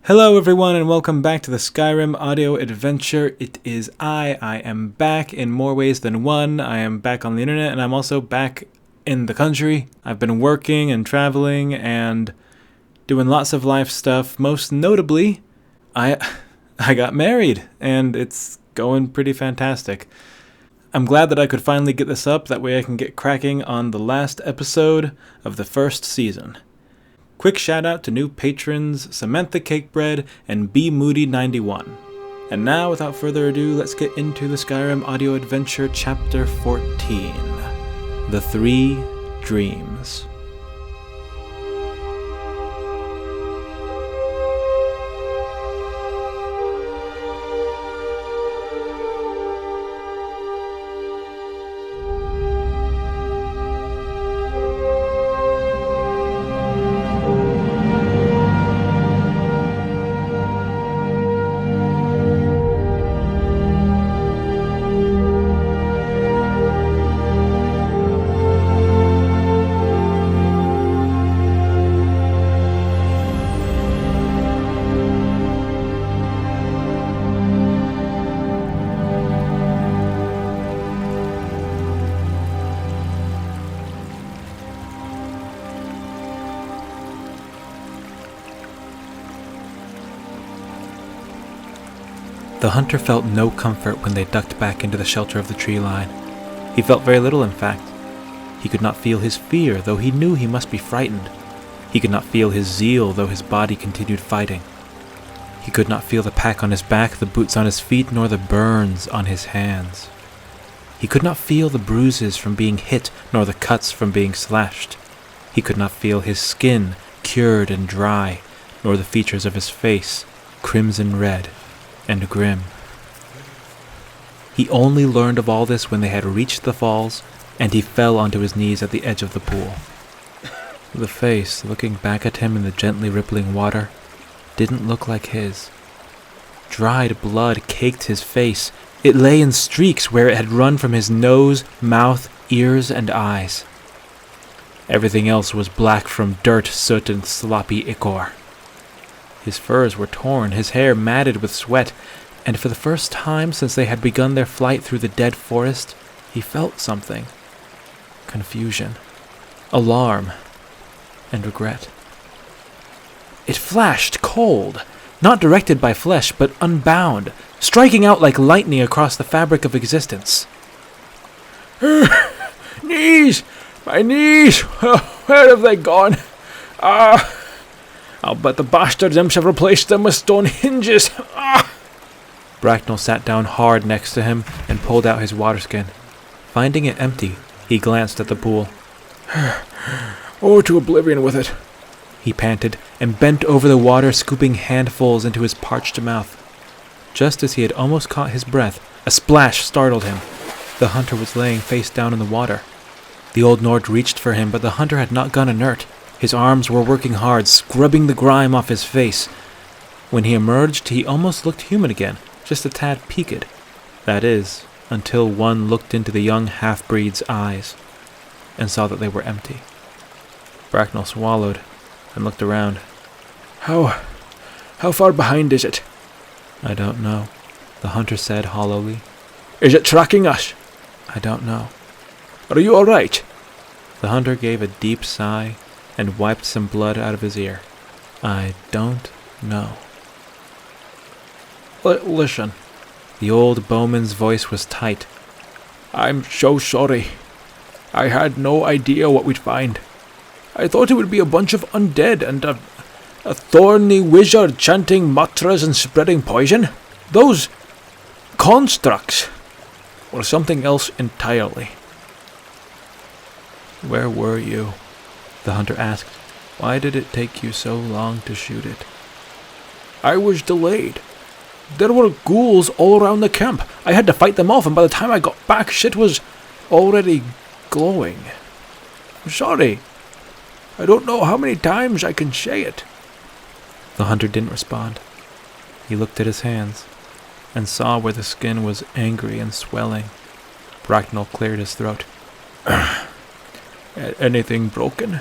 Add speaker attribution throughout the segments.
Speaker 1: Hello everyone and welcome back to the Skyrim audio adventure. It is I am back in more ways than one. I am back on the internet and I'm also back in the country. I've been working and traveling and doing lots of life stuff. Most notably, I got married and it's going pretty fantastic. I'm glad that I could finally get this up, that way I can get cracking on the last episode of the first season. Quick shout out to new patrons Samantha Cakebread and bmoody91. And now, without further ado, let's get into the Skyrim audio adventure chapter 14. The Three Dreams. The hunter felt no comfort when they ducked back into the shelter of the tree line. He felt very little, in fact. He could not feel his fear, though he knew he must be frightened. He could not feel his zeal, though his body continued fighting. He could not feel the pack on his back, the boots on his feet, nor the burns on his hands. He could not feel the bruises from being hit, nor the cuts from being slashed. He could not feel his skin, cured and dry, nor the features of his face, crimson red and grim. He only learned of all this when they had reached the falls, and he fell onto his knees at the edge of the pool. The face, looking back at him in the gently rippling water, didn't look like his. Dried blood caked his face. It lay in streaks where it had run from his nose, mouth, ears, and eyes. Everything else was black from dirt, soot, and sloppy ichor. His furs were torn, his hair matted with sweat, and for the first time since they had begun their flight through the dead forest, he felt something. Confusion, alarm, and regret. It flashed cold, not directed by flesh, but unbound, striking out like lightning across the fabric of existence. Knees! My knees! Where have they gone? I'll bet the bastard imps have replaced them with stone hinges. Bracknell sat down hard next to him and pulled out his waterskin. Finding it empty, he glanced at the pool. Oh, to oblivion with it, he panted, and bent over the water, scooping handfuls into his parched mouth. Just as he had almost caught his breath, a splash startled him. The hunter was laying face down in the water. The old Nord reached for him, but the hunter had not gone inert. His arms were working hard, scrubbing the grime off his face. When he emerged, he almost looked human again, just a tad peaked. That is, until one looked into the young half-breed's eyes and saw that they were empty. Bracknell swallowed and looked around. How far behind is it? I don't know, the hunter said hollowly. Is it tracking us? I don't know. Are you all right? The hunter gave a deep sigh and wiped some blood out of his ear. I don't know. Listen. The old bowman's voice was tight. I'm so sorry. I had no idea what we'd find. I thought it would be a bunch of undead and a thorny wizard chanting mantras and spreading poison. Those constructs were something else entirely. Where were you? The hunter asked. Why did it take you so long to shoot it? I was delayed. There were ghouls all around the camp. I had to fight them off, and by the time I got back, shit was already glowing. I'm sorry. I don't know how many times I can say it. The hunter didn't respond. He looked at his hands and saw where the skin was angry and swelling. Bracknell cleared his throat. Anything broken?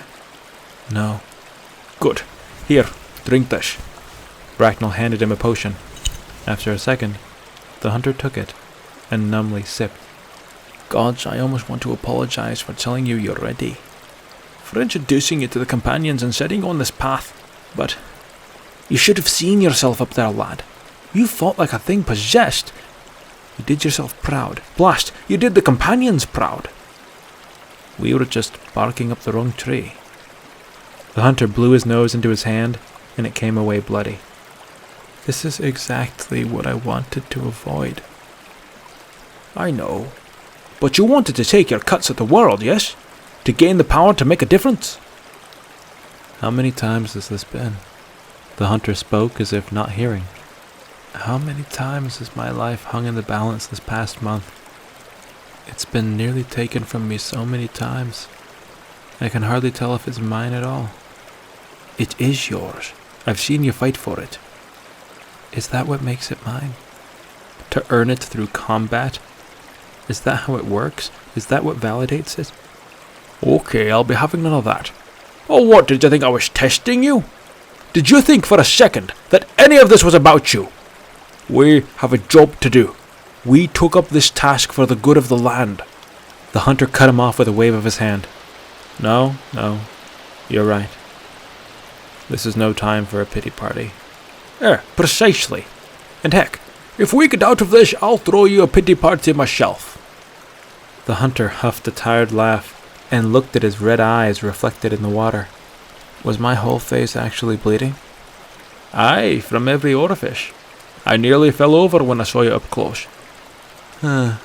Speaker 1: No. Good. Here, drink this. Bracknell handed him a potion. After a second, the hunter took it and numbly sipped.
Speaker 2: Gods, I almost want to apologize for telling you you're ready, for introducing you to the companions and setting you on this path, but you should have seen yourself up there, lad. You fought like a thing possessed. You did yourself proud. Blast, you did the companions proud. We were just barking up the wrong tree.
Speaker 1: The hunter blew his nose into his hand, and it came away bloody.
Speaker 2: This is exactly what I wanted to avoid. I know. But you wanted to take your cuts at the world, yes? To gain the power to make a difference?
Speaker 1: How many times has this been? The hunter spoke as if not hearing. How many times has my life hung in the balance this past month? It's been nearly taken from me so many times. I can hardly tell if it's mine at all.
Speaker 2: It is yours. I've seen you fight for it.
Speaker 1: Is that what makes it mine? To earn it through combat? Is that how it works? Is that what validates it?
Speaker 2: Okay, I'll be having none of that. Oh, what, did you think I was testing you? Did you think for a second that any of this was about you? We have a job to do. We took up this task for the good of the land.
Speaker 1: The hunter cut him off with a wave of his hand. No, you're right. This is no time for a pity party.
Speaker 2: Precisely. And heck, if we get out of this, I'll throw you a pity party myself.
Speaker 1: The hunter huffed a tired laugh and looked at his red eyes reflected in the water. Was my whole face actually bleeding?
Speaker 2: Aye, from every orifice. I nearly fell over when I saw you up close.
Speaker 1: The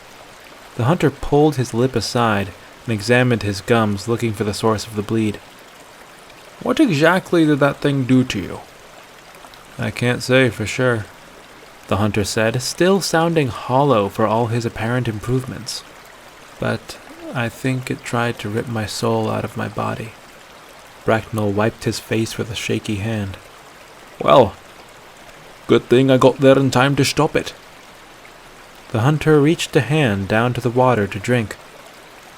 Speaker 1: hunter pulled his lip aside and examined his gums, looking for the source of the bleed.
Speaker 2: What exactly did that thing do to you?
Speaker 1: I can't say for sure, the hunter said, still sounding hollow for all his apparent improvements. But I think it tried to rip my soul out of my body. Bracknell wiped his face with a shaky hand.
Speaker 2: Well, good thing I got there in time to stop it.
Speaker 1: The hunter reached a hand down to the water to drink,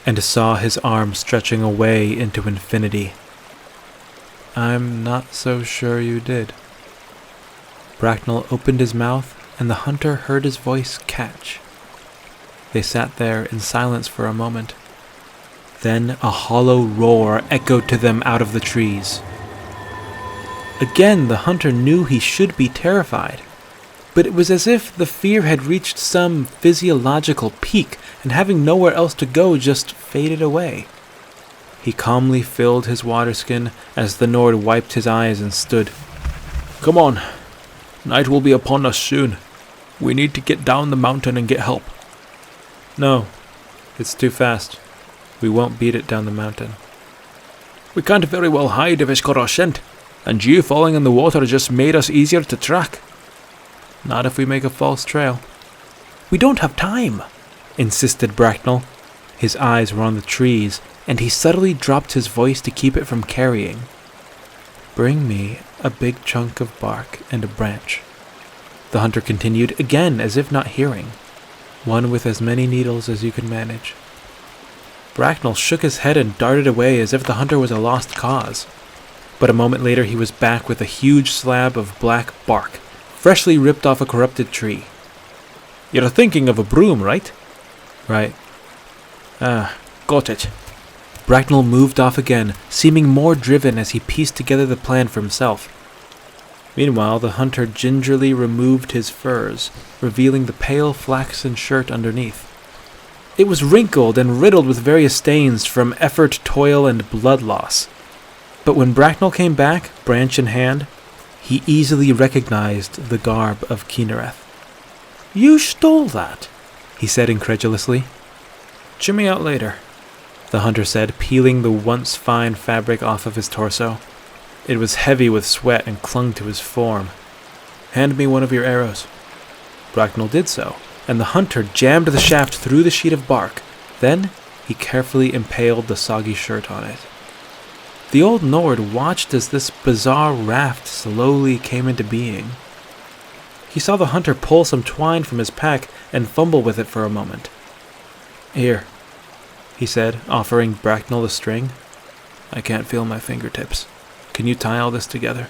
Speaker 1: and saw his arm stretching away into infinity. I'm not so sure you did. Bracknell opened his mouth, and the hunter heard his voice catch. They sat there in silence for a moment. Then a hollow roar echoed to them out of the trees. Again, the hunter knew he should be terrified, but it was as if the fear had reached some physiological peak, and having nowhere else to go, just faded away. He calmly filled his waterskin as the Nord wiped his eyes and stood.
Speaker 2: Come on. Night will be upon us soon. We need to get down the mountain and get help.
Speaker 1: No, it's too fast. We won't beat it down the mountain.
Speaker 2: We can't very well hide if it's got our scent, and you falling in the water just made us easier to track.
Speaker 1: Not if we make a false trail.
Speaker 2: We don't have time,
Speaker 1: insisted Bracknell. His eyes were on the trees, and he subtly dropped his voice to keep it from carrying. Bring me a big chunk of bark and a branch, the hunter continued, again as if not hearing. One with as many needles as you can manage. Bracknell shook his head and darted away as if the hunter was a lost cause. But a moment later he was back with a huge slab of black bark, freshly ripped off a corrupted tree.
Speaker 2: You're thinking of a broom, right?
Speaker 1: Right.
Speaker 2: Got it.
Speaker 1: Bracknell moved off again, seeming more driven as he pieced together the plan for himself. Meanwhile, the hunter gingerly removed his furs, revealing the pale flaxen shirt underneath. It was wrinkled and riddled with various stains from effort, toil, and blood loss. But when Bracknell came back, branch in hand, he easily recognized the garb of Kinnereth.
Speaker 2: You stole that,
Speaker 1: he said incredulously.
Speaker 2: Chew me out later,
Speaker 1: the hunter said, peeling the once fine fabric off of his torso. It was heavy with sweat and clung to his form. Hand me one of your arrows. Bracknell did so, and the hunter jammed the shaft through the sheet of bark. Then he carefully impaled the soggy shirt on it. The old Nord watched as this bizarre raft slowly came into being. He saw the hunter pull some twine from his pack and fumble with it for a moment. Here, he said, offering Bracknell the string. I can't feel my fingertips. Can you tie all this together?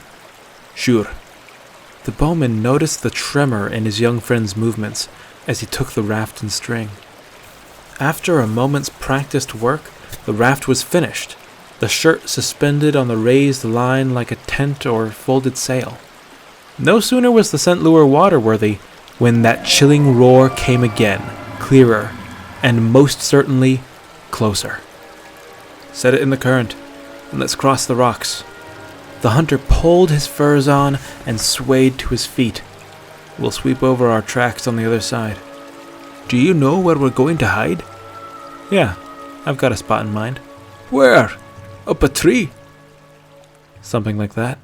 Speaker 2: Sure.
Speaker 1: The The bowman noticed the tremor in his young friend's movements as he took the raft and string. After a moment's practiced work, the raft was finished, the shirt suspended on the raised line like a tent or folded sail. No sooner was the scent lure waterworthy when that chilling roar came again, clearer, and most certainly closer. "Set it in the current, and let's cross the rocks." The hunter pulled his furs on and swayed to his feet. "We'll sweep over our tracks on the other side."
Speaker 2: "Do you know where we're going to hide?"
Speaker 1: "Yeah, I've got a spot in mind."
Speaker 2: "Where? Up a tree?"
Speaker 1: "Something like that."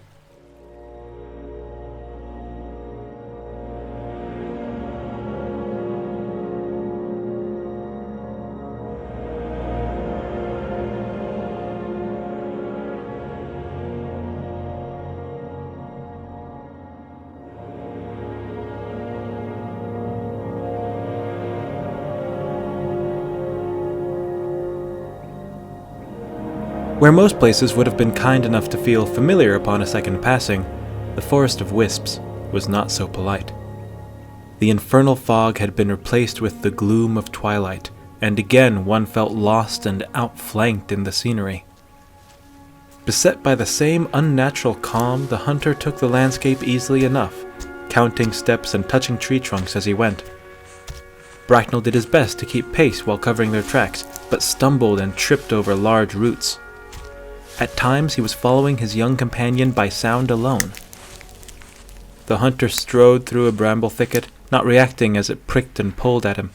Speaker 1: Where most places would have been kind enough to feel familiar upon a second passing, the Forest of Wisps was not so polite. The infernal fog had been replaced with the gloom of twilight, and again one felt lost and outflanked in the scenery. Beset by the same unnatural calm, the hunter took the landscape easily enough, counting steps and touching tree trunks as he went. Bracknell did his best to keep pace while covering their tracks, but stumbled and tripped over large roots. At times he was following his young companion by sound alone. The hunter strode through a bramble thicket, not reacting as it pricked and pulled at him.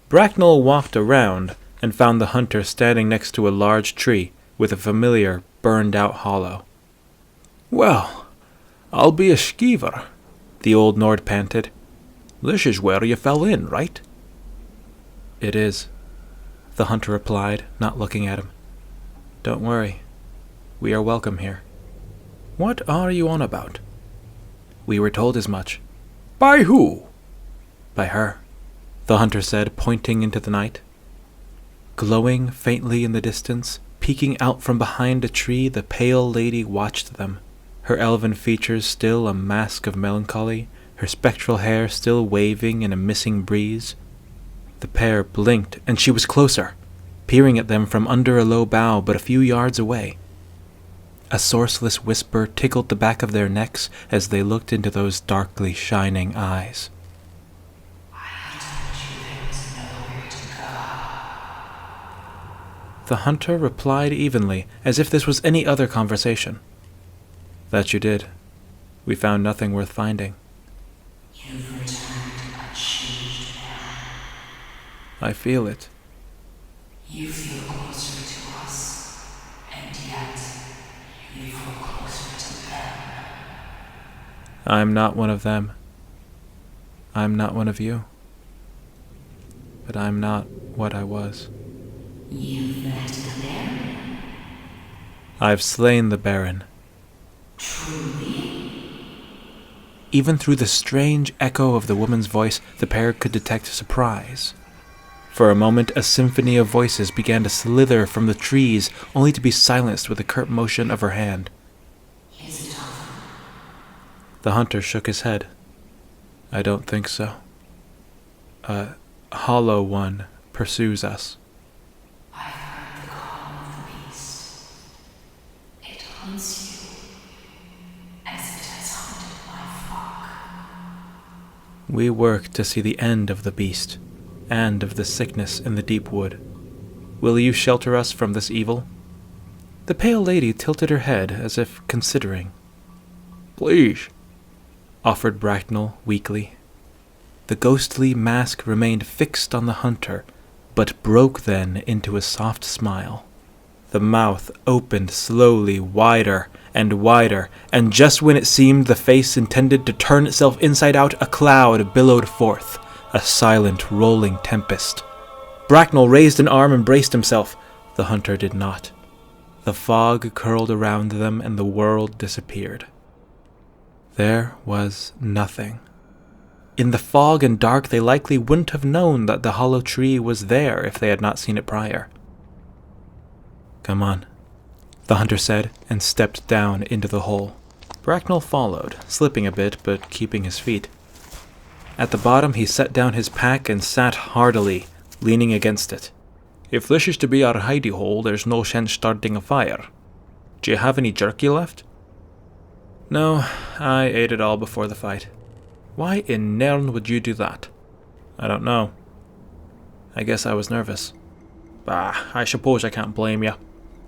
Speaker 1: Bracknell walked around and found the hunter standing next to a large tree with a familiar, burned-out hollow.
Speaker 2: "Well, I'll be a skeever,"
Speaker 1: the old Nord panted.
Speaker 2: "This is where you fell in, right?"
Speaker 1: "It is," the hunter replied, not looking at him. "Don't worry. We are welcome here."
Speaker 2: "What are you on about?"
Speaker 1: "We were told as much."
Speaker 2: "By who?"
Speaker 1: "By her," the hunter said, pointing into the night. Glowing faintly in the distance, peeking out from behind a tree, the pale lady watched them, her elven features still a mask of melancholy, her spectral hair still waving in a missing breeze. The pair blinked, and she was closer, peering at them from under a low bough but a few yards away. A sourceless whisper tickled the back of their necks as they looked into those darkly shining eyes.
Speaker 3: "I told you there was nowhere to go."
Speaker 1: The hunter replied evenly, as if this was any other conversation. "That you did. We found nothing worth finding."
Speaker 3: "You've returned a changed man."
Speaker 1: "I feel it."
Speaker 3: "You feel closer to us, and yet you feel closer to them."
Speaker 1: I'm not one of them. I'm not one of you. But I'm not what I was.
Speaker 3: "You've met the Baron."
Speaker 1: I've slain the Baron.
Speaker 3: "Truly?"
Speaker 1: Even through the strange echo of the woman's voice, the pair could detect surprise. For a moment, a symphony of voices began to slither from the trees, only to be silenced with a curt motion of her hand.
Speaker 3: "Is it over?"
Speaker 1: The hunter shook his head. "I don't think so. A hollow one pursues us."
Speaker 3: "I've heard the call of the beast. It hunts you, as it has hunted my flock."
Speaker 1: We work to see the end of the beast, and of the sickness in the deep wood. Will you shelter us from this evil?" The pale lady tilted her head as if considering.
Speaker 2: "Please,"
Speaker 1: offered Bracknell weakly. The ghostly mask remained fixed on the hunter, but broke then into a soft smile. The mouth opened slowly wider, and just when it seemed the face intended to turn itself inside out, a cloud billowed forth, a silent, rolling tempest. Bracknell raised an arm and braced himself. The hunter did not. The fog curled around them, and the world disappeared. There was nothing. In the fog and dark, they likely wouldn't have known that the hollow tree was there if they had not seen it prior. "Come on," the hunter said, and stepped down into the hole. Bracknell followed, slipping a bit but keeping his feet. At the bottom he set down his pack and sat hardily, leaning against it.
Speaker 2: If this is to be our hidey hole, there's no sense starting a fire. Do you have any jerky left?
Speaker 1: No, I ate it all before the fight.
Speaker 2: Why in Nairn would you do that?
Speaker 1: I don't know. I guess I was nervous.
Speaker 2: Bah, I suppose I can't blame you.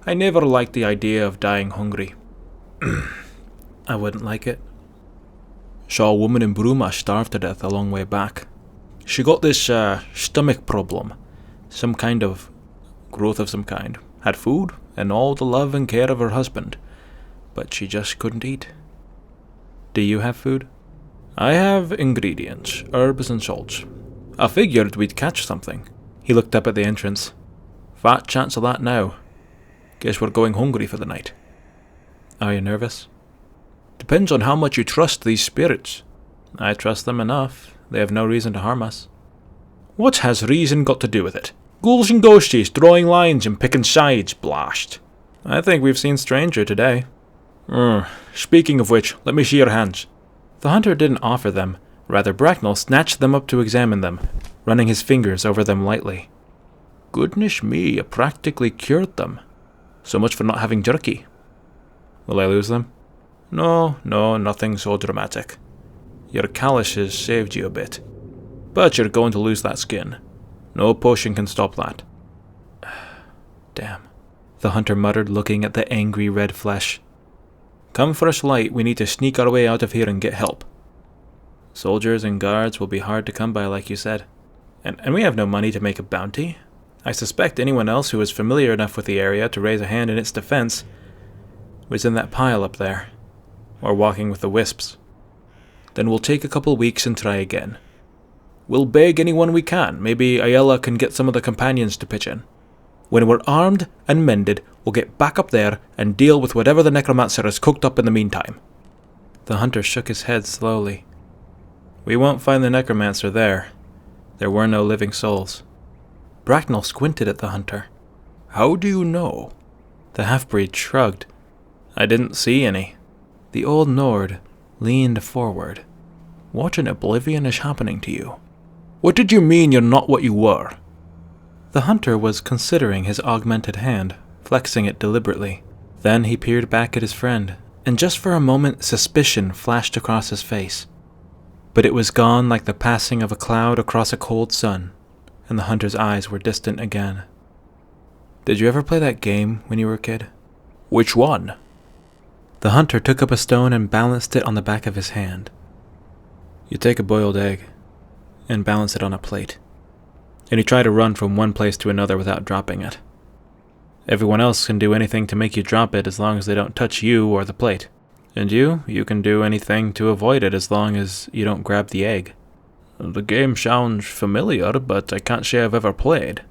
Speaker 2: I never liked the idea of dying hungry.
Speaker 1: I wouldn't like it.
Speaker 2: Saw a woman in Bruma starve to death a long way back. She got this stomach problem. Some kind of growth of some kind. Had food and all the love and care of her husband. But she just couldn't eat.
Speaker 1: Do you have food?
Speaker 2: I have ingredients, herbs and salts. I figured we'd catch something.
Speaker 1: He looked up at the entrance.
Speaker 2: Fat chance of that now. Guess we're going hungry for the night.
Speaker 1: Are you nervous?
Speaker 2: Depends on how much you trust these spirits.
Speaker 1: I trust them enough. They have no reason to harm us.
Speaker 2: What has reason got to do with it? Ghouls and ghosties drawing lines and picking sides, blast.
Speaker 1: I think we've seen stranger today.
Speaker 2: Speaking of which, let me see your hands.
Speaker 1: The hunter didn't offer them. Rather, Bracknell snatched them up to examine them, running his fingers over them lightly.
Speaker 2: Goodness me, you practically cured them. So much for not having jerky.
Speaker 1: Will I lose them?
Speaker 2: No, nothing so dramatic. Your calluses saved you a bit. But you're going to lose that skin. No potion can stop that.
Speaker 1: Damn, the hunter muttered, looking at the angry red flesh.
Speaker 2: Come first light, we need to sneak our way out of here and get help.
Speaker 1: Soldiers and guards will be hard to come by, like you said. And we have no money to make a bounty. I suspect anyone else who is familiar enough with the area to raise a hand in its defense was in that pile up there, or walking with the wisps.
Speaker 2: Then we'll take a couple weeks and try again. We'll beg anyone we can. Maybe Ayala can get some of the companions to pitch in. When we're armed and mended, we'll get back up there and deal with whatever the necromancer has cooked up in the meantime.
Speaker 1: The hunter shook his head slowly. We won't find the necromancer there. There were no living souls. Bracknell squinted at the hunter.
Speaker 2: How do you know?
Speaker 1: The half-breed shrugged. I didn't see any. The old Nord leaned forward.
Speaker 2: What in oblivion is happening to you? What did you mean you're not what you were?
Speaker 1: The hunter was considering his augmented hand, flexing it deliberately. Then he peered back at his friend, and just for a moment suspicion flashed across his face. But it was gone like the passing of a cloud across a cold sun, and the hunter's eyes were distant again. Did you ever play that game when you were a kid?
Speaker 2: Which one?
Speaker 1: The hunter took up a stone and balanced it on the back of his hand. You take a boiled egg and balance it on a plate, and you try to run from one place to another without dropping it. Everyone else can do anything to make you drop it as long as they don't touch you or the plate. And you can do anything to avoid it as long as you don't grab the egg.
Speaker 2: The game sounds familiar, but I can't say I've ever played.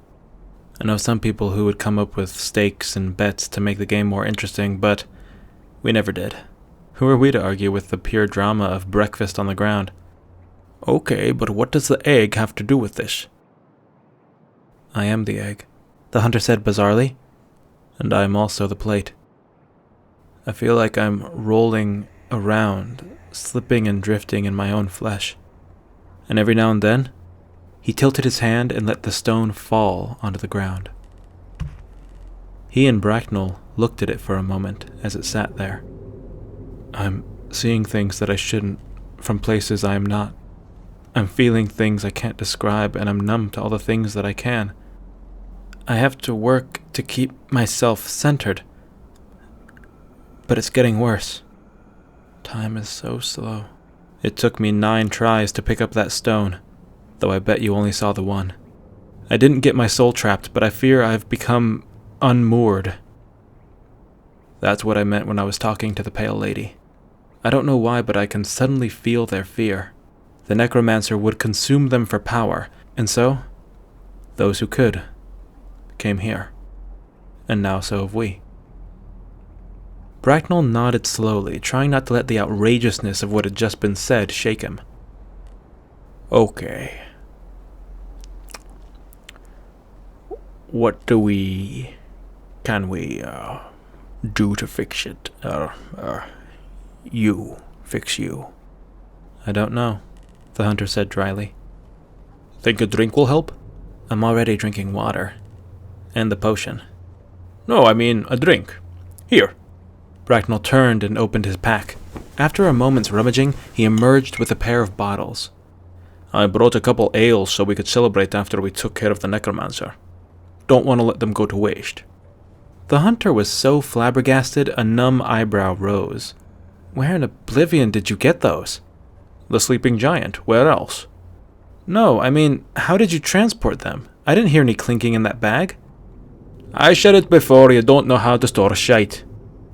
Speaker 1: I know some people who would come up with stakes and bets to make the game more interesting, but we never did. Who are we to argue with the pure drama of breakfast on the ground?
Speaker 2: Okay, but what does the egg have to do with this?
Speaker 1: I am the egg, the hunter said bizarrely, and I am also the plate. I feel like I'm rolling around, slipping and drifting in my own flesh. And every now and then, he tilted his hand and let the stone fall onto the ground. He and Bracknell looked at it for a moment as it sat there. I'm seeing things that I shouldn't, from places I am not. I'm feeling things I can't describe, and I'm numb to all the things that I can. I have to work to keep myself centered. But it's getting worse. Time is so slow. It took me 9 tries to pick up that stone, though I bet you only saw the one. I didn't get my soul trapped, but I fear I've become unmoored. That's what I meant when I was talking to the Pale Lady. I don't know why, but I can suddenly feel their fear. The necromancer would consume them for power, and so, those who could, came here. And now so have we. Bracknell nodded slowly, trying not to let the outrageousness of what had just been said shake him.
Speaker 2: Okay. What can we do to fix it? You fix you.
Speaker 1: I don't know, the hunter said dryly.
Speaker 2: Think a drink will help?
Speaker 1: I'm already drinking water. And the potion.
Speaker 2: No, I mean a drink. Here.
Speaker 1: Bracknell turned and opened his pack. After a moment's rummaging, he emerged with a pair of bottles.
Speaker 2: I brought a couple ales so we could celebrate after we took care of the necromancer. Don't want to let them go to waste.
Speaker 1: The hunter was so flabbergasted a numb eyebrow rose. Where in oblivion did you get those?
Speaker 2: The sleeping giant. Where else?
Speaker 1: No, I mean, how did you transport them? I didn't hear any clinking in that bag.
Speaker 2: I said it before, you don't know how to store shite.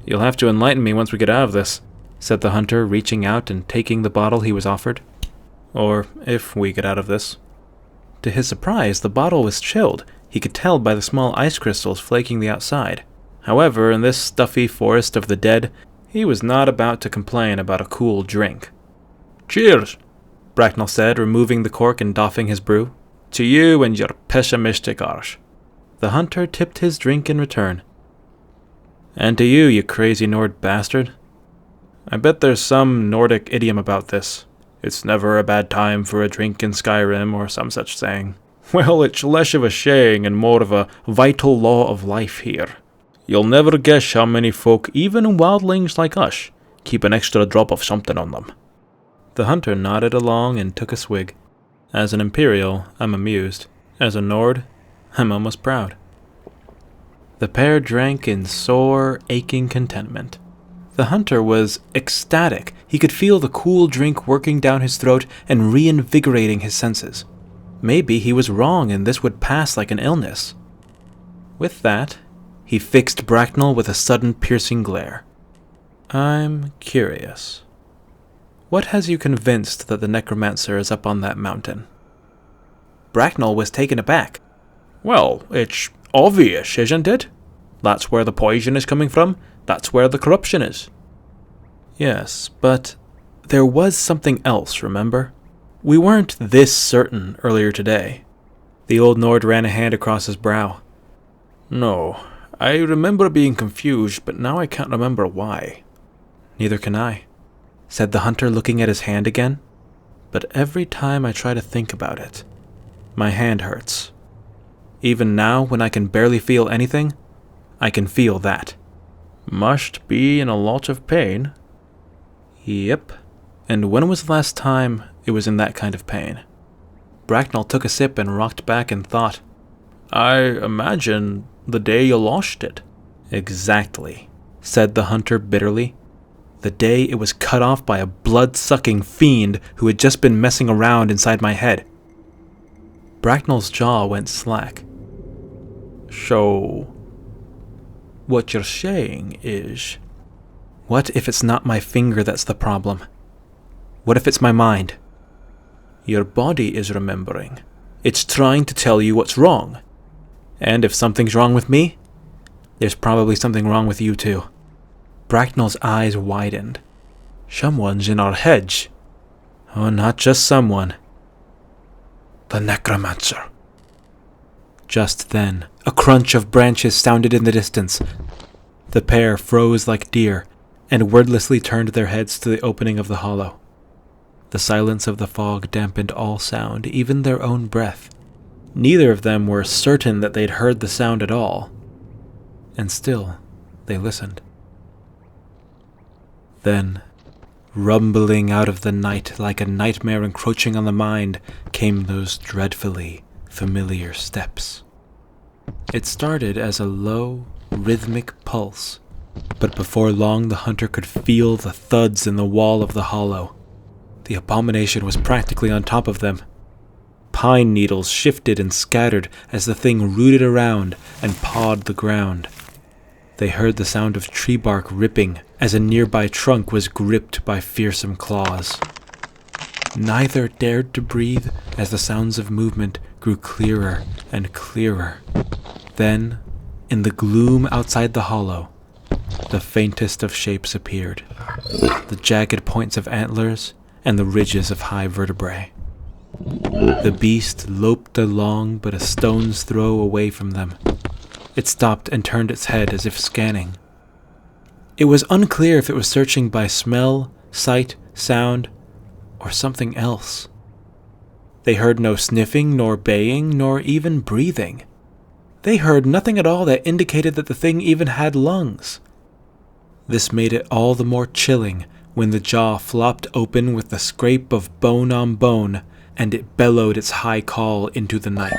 Speaker 1: You'll have to enlighten me once we get out of this, said the hunter, reaching out and taking the bottle he was offered. Or if we get out of this. To his surprise, the bottle was chilled. He could tell by the small ice crystals flaking the outside. However, in this stuffy forest of the dead, he was not about to complain about a cool drink.
Speaker 2: Cheers,
Speaker 1: Bracknell said, removing the cork and doffing his brew.
Speaker 2: To you and your pessimistic arse.
Speaker 1: The hunter tipped his drink in return. And to you, you crazy Nord bastard. I bet there's some Nordic idiom about this. It's never a bad time for a drink in Skyrim or some such saying.
Speaker 2: Well, it's less of a saying and more of a vital law of life here. You'll never guess how many folk, even wildlings like us, keep an extra drop of something on them.
Speaker 1: The hunter nodded along and took a swig. As an Imperial, I'm amused. As a Nord, I'm almost proud. The pair drank in sore, aching contentment. The hunter was ecstatic. He could feel the cool drink working down his throat and reinvigorating his senses. Maybe he was wrong and this would pass like an illness. With that, he fixed Bracknell with a sudden piercing glare. I'm curious. What has you convinced that the necromancer is up on that mountain? Bracknell was taken aback.
Speaker 2: Well, it's obvious, isn't it? That's where the poison is coming from. That's where the corruption is.
Speaker 1: Yes, but there was something else, remember? We weren't this certain earlier today. The old Nord ran a hand across his brow.
Speaker 2: No, I remember being confused, but now I can't remember why.
Speaker 1: Neither can I, said the hunter, looking at his hand again. But every time I try to think about it, my hand hurts. Even now, when I can barely feel anything, I can feel that.
Speaker 2: Must be in a lot of pain.
Speaker 1: Yep. And when was the last time it was in that kind of pain? Bracknell took a sip and rocked back in thought.
Speaker 2: I imagine the day you lost it.
Speaker 1: Exactly, said the hunter bitterly. The day it was cut off by a blood-sucking fiend who had just been messing around inside my head. Bracknell's jaw went slack.
Speaker 2: So, what you're saying is...
Speaker 1: What if it's not my finger that's the problem? What if it's my mind?
Speaker 2: Your body is remembering. It's trying to tell you what's wrong.
Speaker 1: And if something's wrong with me, there's probably something wrong with you too. Bracknell's eyes widened.
Speaker 2: Someone's in our hedge.
Speaker 1: Oh, not just someone.
Speaker 2: The necromancer.
Speaker 1: Just then, a crunch of branches sounded in the distance. The pair froze like deer, and wordlessly turned their heads to the opening of the hollow. The silence of the fog dampened all sound, even their own breath. Neither of them were certain that they'd heard the sound at all. And still, they listened. Then, rumbling out of the night like a nightmare encroaching on the mind, came those dreadfully familiar steps. It started as a low, rhythmic pulse, but before long the hunter could feel the thuds in the wall of the hollow. The abomination was practically on top of them. Pine needles shifted and scattered as the thing rooted around and pawed the ground. They heard the sound of tree bark ripping as a nearby trunk was gripped by fearsome claws. Neither dared to breathe as the sounds of movement grew clearer and clearer. Then, in the gloom outside the hollow, the faintest of shapes appeared, the jagged points of antlers and the ridges of high vertebrae. The beast loped along but a stone's throw away from them. It stopped and turned its head as if scanning. It was unclear if it was searching by smell, sight, sound, or something else. They heard no sniffing, nor baying, nor even breathing. They heard nothing at all that indicated that the thing even had lungs. This made it all the more chilling when the jaw flopped open with the scrape of bone on bone, and it bellowed its high call into the night.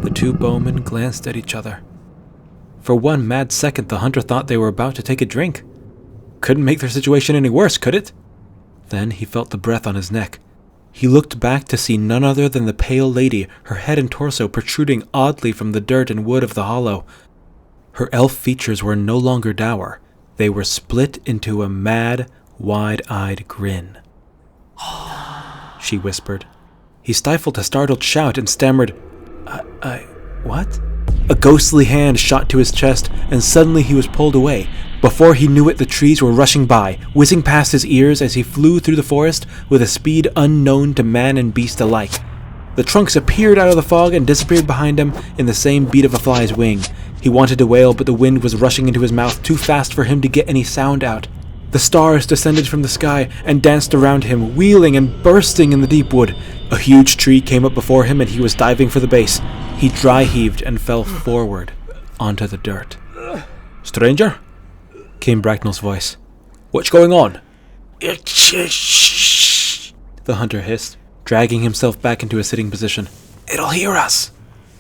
Speaker 1: The two bowmen glanced at each other. For one mad second, the hunter thought they were about to take a drink. Couldn't make their situation any worse, could it? Then he felt the breath on his neck. He looked back to see none other than the pale lady, her head and torso protruding oddly from the dirt and wood of the hollow. Her elf features were no longer dour. They were split into a mad, wide-eyed grin.
Speaker 3: Hold on,
Speaker 1: she whispered. He stifled a startled shout and stammered, what? A ghostly hand shot to his chest, and suddenly he was pulled away. Before he knew it, the trees were rushing by, whizzing past his ears as he flew through the forest with a speed unknown to man and beast alike. The trunks appeared out of the fog and disappeared behind him in the same beat of a fly's wing. He wanted to wail, but the wind was rushing into his mouth too fast for him to get any sound out. The stars descended from the sky and danced around him, wheeling and bursting in the deep wood. A huge tree came up before him and he was diving for the base. He dry-heaved and fell forward onto the dirt.
Speaker 2: "Stranger?" came Bracknell's voice. "What's going on?"
Speaker 1: The hunter hissed, dragging himself back into a sitting position. "It'll hear us."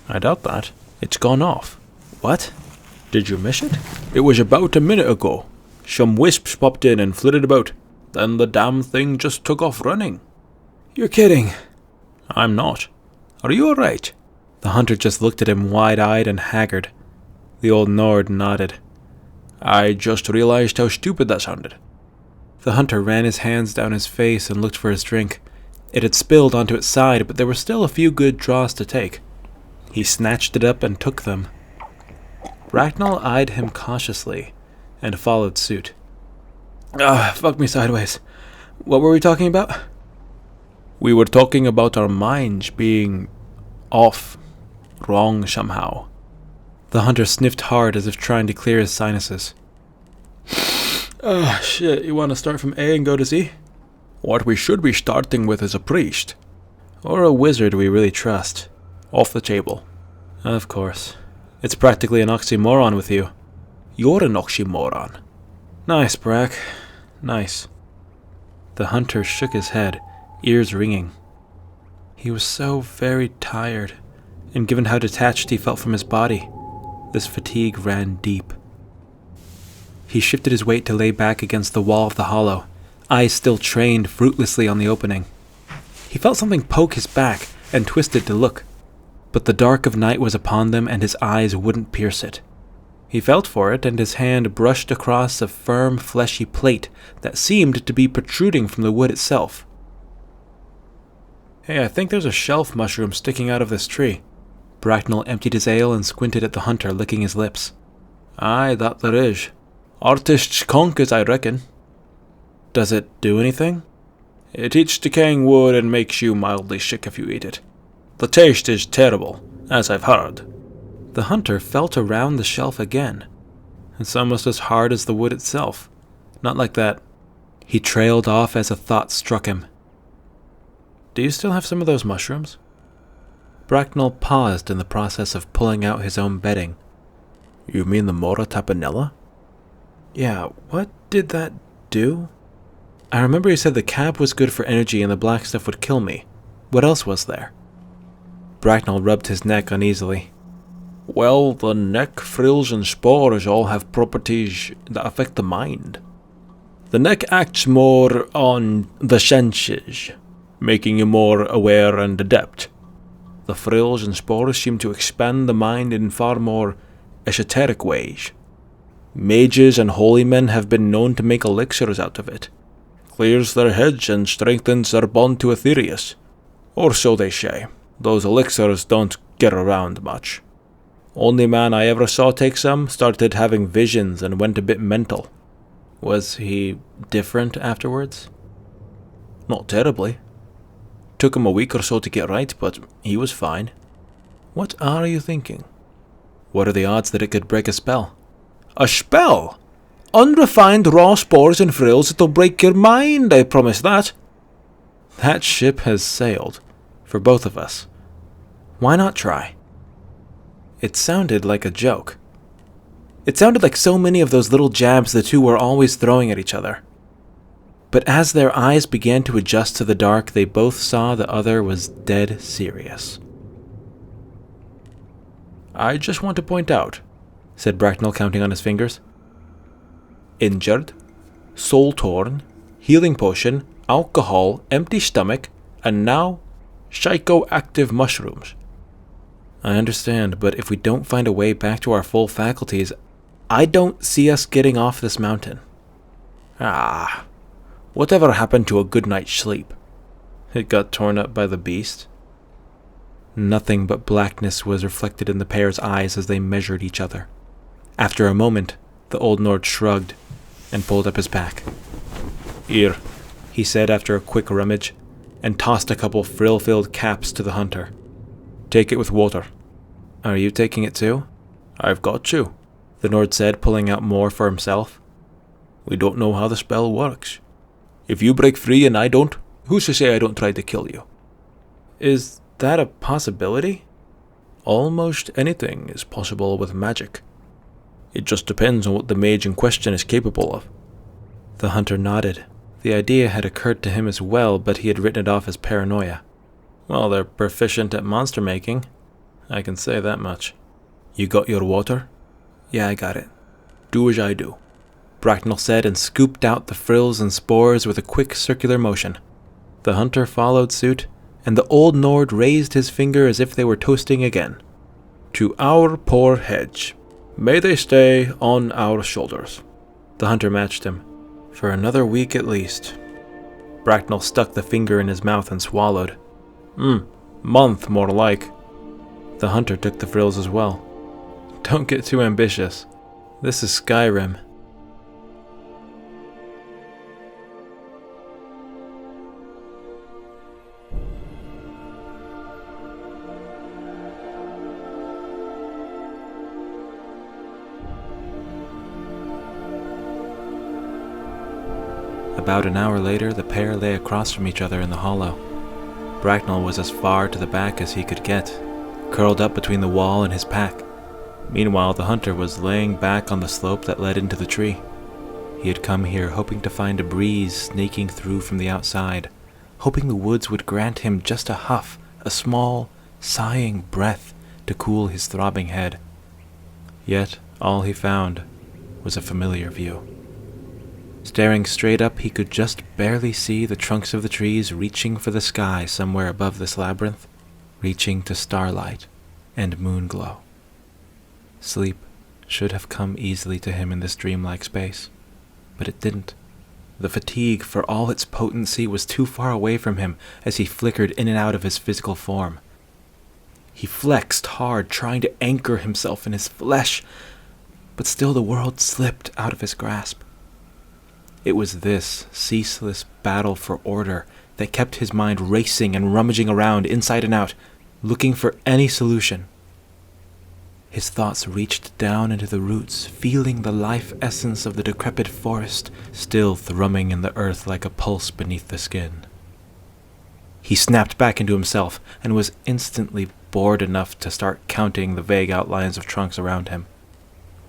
Speaker 2: "I doubt that. It's gone off."
Speaker 1: "What?
Speaker 2: Did you miss it? It was about a minute ago. Some wisps popped in and flitted about. Then the damn thing just took off running."
Speaker 1: "You're kidding."
Speaker 2: "I'm not. Are you alright?"
Speaker 1: The hunter just looked at him wide-eyed and haggard. The old Nord nodded.
Speaker 2: "I just realized how stupid that sounded."
Speaker 1: The hunter ran his hands down his face and looked for his drink. It had spilled onto its side, but there were still a few good draws to take. He snatched it up and took them. Bracknell eyed him cautiously and followed suit. Fuck me sideways. What were we talking about?
Speaker 2: "We were talking about our minds being off, wrong somehow."
Speaker 1: The hunter sniffed hard as if trying to clear his sinuses. Shit, you want to start from A and go to Z?
Speaker 2: What we should be starting with is a priest.
Speaker 1: Or a wizard we really trust.
Speaker 2: Off the table.
Speaker 1: Of course. It's practically an oxymoron with you.
Speaker 2: You're an oxymoron.
Speaker 1: Nice, Brack. Nice. The hunter shook his head, ears ringing. He was so very tired, and given how detached he felt from his body, this fatigue ran deep. He shifted his weight to lay back against the wall of the hollow, eyes still trained fruitlessly on the opening. He felt something poke his back and twisted to look, but the dark of night was upon them and his eyes wouldn't pierce it. He felt for it, and his hand brushed across a firm, fleshy plate that seemed to be protruding from the wood itself. Hey, I think there's a shelf mushroom sticking out of this tree. Bracknell emptied his ale and squinted at the hunter, licking his lips.
Speaker 2: Aye, that there is. Artist's conch, as I reckon.
Speaker 1: Does it do anything?
Speaker 2: It eats decaying wood and makes you mildly sick if you eat it. The taste is terrible, as I've heard.
Speaker 1: The hunter felt around the shelf again. It's almost as hard as the wood itself. Not like that. He trailed off as a thought struck him. Do you still have some of those mushrooms? Bracknell paused in the process of pulling out his own bedding.
Speaker 2: You mean the Mora Tapanella?
Speaker 1: Yeah, what did that do? I remember he said the cab was good for energy and the black stuff would kill me. What else was there? Bracknell rubbed his neck uneasily.
Speaker 2: Well, the neck, frills, and spores all have properties that affect the mind. The neck acts more on the senses, making you more aware and adept. The frills and spores seem to expand the mind in far more esoteric ways. Mages and holy men have been known to make elixirs out of it. Clears their heads and strengthens their bond to Aetherius. Or so they say. Those elixirs don't get around much. Only man I ever saw take some started having visions and went a bit mental.
Speaker 1: Was he different afterwards?
Speaker 2: Not terribly. Took him a week or so to get right, but he was fine.
Speaker 1: What are you thinking?
Speaker 2: What are the odds that it could break a spell? A spell? Unrefined raw spores and frills that'll break your mind, I promise that.
Speaker 1: That ship has sailed, for both of us. Why not try? It sounded like a joke. It sounded like so many of those little jabs the two were always throwing at each other. But as their eyes began to adjust to the dark, they both saw the other was dead serious.
Speaker 2: I just want to point out,
Speaker 1: said Bracknell, counting on his fingers.
Speaker 2: Injured, soul torn, healing potion, alcohol, empty stomach, and now psychoactive mushrooms.
Speaker 1: I understand, but if we don't find a way back to our full faculties, I don't see us getting off this mountain.
Speaker 2: Whatever happened to a good night's sleep?
Speaker 1: It got torn up by the beast. Nothing but blackness was reflected in the pair's eyes as they measured each other. After a moment, the Old Nord shrugged and pulled up his pack.
Speaker 2: Here,
Speaker 1: he said after a quick rummage, and tossed a couple frill-filled caps to the hunter.
Speaker 2: Take it with water.
Speaker 1: Are you taking it too?
Speaker 2: I've got to,
Speaker 1: the Nord said, pulling out more for himself.
Speaker 2: We don't know how the spell works. If you break free and I don't, who's to say I don't try to kill you?
Speaker 1: Is that a possibility?
Speaker 2: Almost anything is possible with magic. It just depends on what the mage in question is capable of.
Speaker 1: The hunter nodded. The idea had occurred to him as well, but he had written it off as paranoia. Well, they're proficient at monster making. I can say that much.
Speaker 2: You got your water?
Speaker 1: Yeah, I got it.
Speaker 2: Do as I do,
Speaker 1: Bracknell said, and scooped out the frills and spores with a quick circular motion. The hunter followed suit, and the Old Nord raised his finger as if they were toasting again.
Speaker 2: To our poor hedge. May they stay on our shoulders.
Speaker 1: The hunter matched him. For another week at least. Bracknell stuck the finger in his mouth and swallowed.
Speaker 2: Month more like.
Speaker 1: The hunter took the frills as well. Don't get too ambitious. This is Skyrim. About an hour later, the pair lay across from each other in the hollow. Bracknell was as far to the back as he could get, curled up between the wall and his pack. Meanwhile, the hunter was laying back on the slope that led into the tree. He had come here hoping to find a breeze snaking through from the outside, hoping the woods would grant him just a huff, a small, sighing breath to cool his throbbing head. Yet all he found was a familiar view. Staring straight up, he could just barely see the trunks of the trees reaching for the sky somewhere above this labyrinth, reaching to starlight and moonglow. Sleep should have come easily to him in this dreamlike space, but it didn't. The fatigue, for all its potency, was too far away from him as he flickered in and out of his physical form. He flexed hard, trying to anchor himself in his flesh, but still the world slipped out of his grasp. It was this ceaseless battle for order that kept his mind racing and rummaging around inside and out, looking for any solution. His thoughts reached down into the roots, feeling the life essence of the decrepit forest still thrumming in the earth like a pulse beneath the skin. He snapped back into himself and was instantly bored enough to start counting the vague outlines of trunks around him.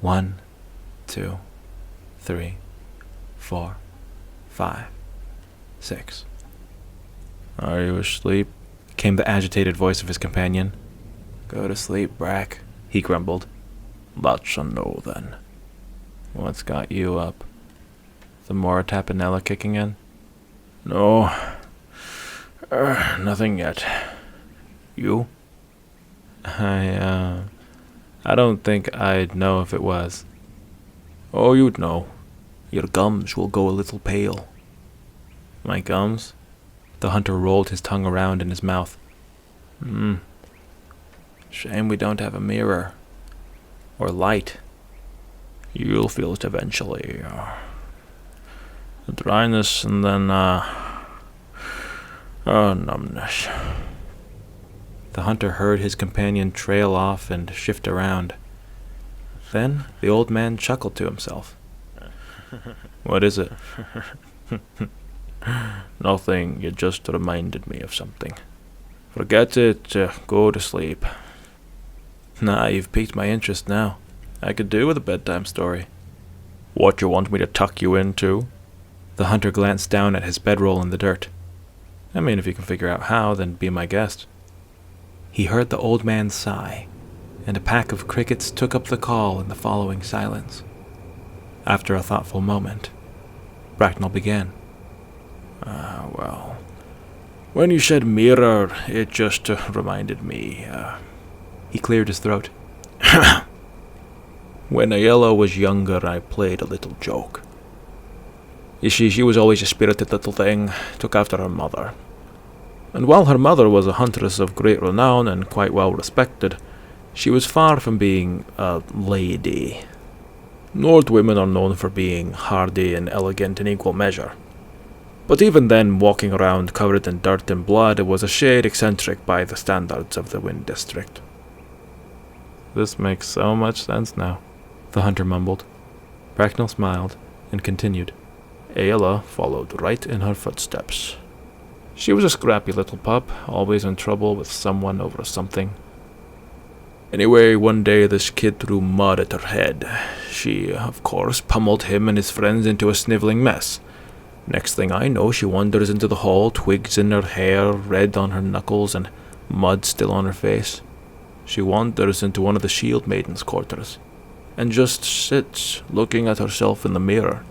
Speaker 1: 1, 2, 3, 4, 5, 6.
Speaker 2: Are you asleep?
Speaker 1: Came the agitated voice of his companion.
Speaker 2: Go to sleep, Brack,
Speaker 1: he grumbled.
Speaker 2: That's a no, then.
Speaker 1: What's got you up? The Mora Tapanella kicking in?
Speaker 2: No. Nothing yet. You?
Speaker 1: I don't think I'd know if it was.
Speaker 2: Oh, you'd know. Your gums will go a little pale.
Speaker 1: My gums? The hunter rolled his tongue around in his mouth.
Speaker 2: Shame we don't have a mirror.
Speaker 1: Or light.
Speaker 2: You'll feel it eventually. The dryness and then, Oh, numbness.
Speaker 1: The hunter heard his companion trail off and shift around. Then the old man chuckled to himself.
Speaker 2: What is it? Nothing, you just reminded me of something. Forget it, go to sleep.
Speaker 1: Nah, you've piqued my interest now. I could do with a bedtime story.
Speaker 2: What, you want me to tuck you into?
Speaker 1: The hunter glanced down at his bedroll in the dirt. I mean, if you can figure out how, then be my guest. He heard the old man sigh, and a pack of crickets took up the call in the following silence. After a thoughtful moment, Bracknell began.
Speaker 2: Well, when you said mirror, it just reminded me.
Speaker 1: He cleared his throat.
Speaker 2: When Ayala was younger, I played a little joke. You see, she was always a spirited little thing, took after her mother. And while her mother was a huntress of great renown and quite well respected, she was far from being a lady. Nord women are known for being hardy and elegant in equal measure. But even then, walking around covered in dirt and blood was a shade eccentric by the standards of the Wind District.
Speaker 1: This makes so much sense now, the hunter mumbled. Bracknell smiled and continued.
Speaker 2: Ayala followed right in her footsteps. She was a scrappy little pup, always in trouble with someone over something. Anyway, one day this kid threw mud at her head. She, of course, pummeled him and his friends into a sniveling mess. Next thing I know, she wanders into the hall, twigs in her hair, red on her knuckles, and mud still on her face. She wanders into one of the shield maidens' quarters, and just sits, looking at herself in the mirror.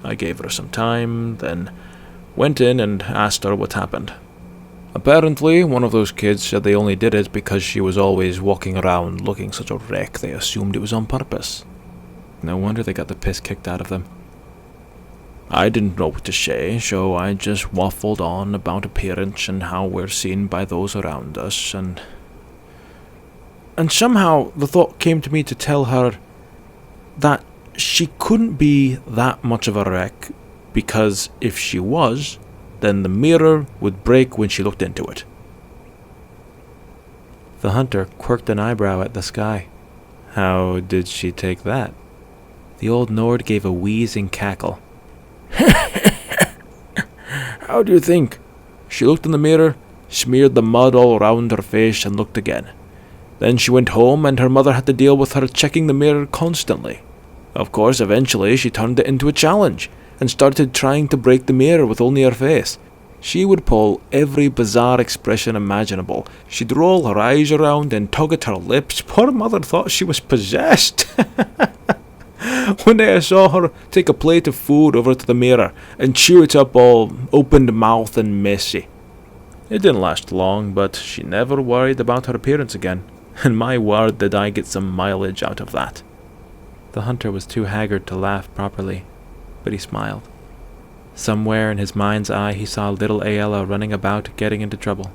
Speaker 2: I gave her some time, then went in and asked her what happened. Apparently, one of those kids said they only did it because she was always walking around looking such a wreck they assumed it was on purpose.
Speaker 1: No wonder they got the piss kicked out of them.
Speaker 2: I didn't know what to say, so I just waffled on about appearance and how we're seen by those around us, and somehow the thought came to me to tell her that she couldn't be that much of a wreck, because if she was, then the mirror would break when she looked into it.
Speaker 1: The hunter quirked an eyebrow at the sky. How did she take that? The old Nord gave a wheezing cackle.
Speaker 2: How do you think? She looked in the mirror, smeared the mud all around her face, and looked again. Then she went home, and her mother had to deal with her checking the mirror constantly. Of course, eventually she turned it into a challenge, and started trying to break the mirror with only her face. She would pull every bizarre expression imaginable. She'd roll her eyes around and tug at her lips. Poor mother thought she was possessed. One day I saw her take a plate of food over to the mirror and chew it up all opened mouth and messy. It didn't last long, but she never worried about her appearance again, and my word did I get some mileage out of that.
Speaker 1: The hunter was too haggard to laugh properly, but he smiled. Somewhere in his mind's eye he saw little Ayala running about getting into trouble.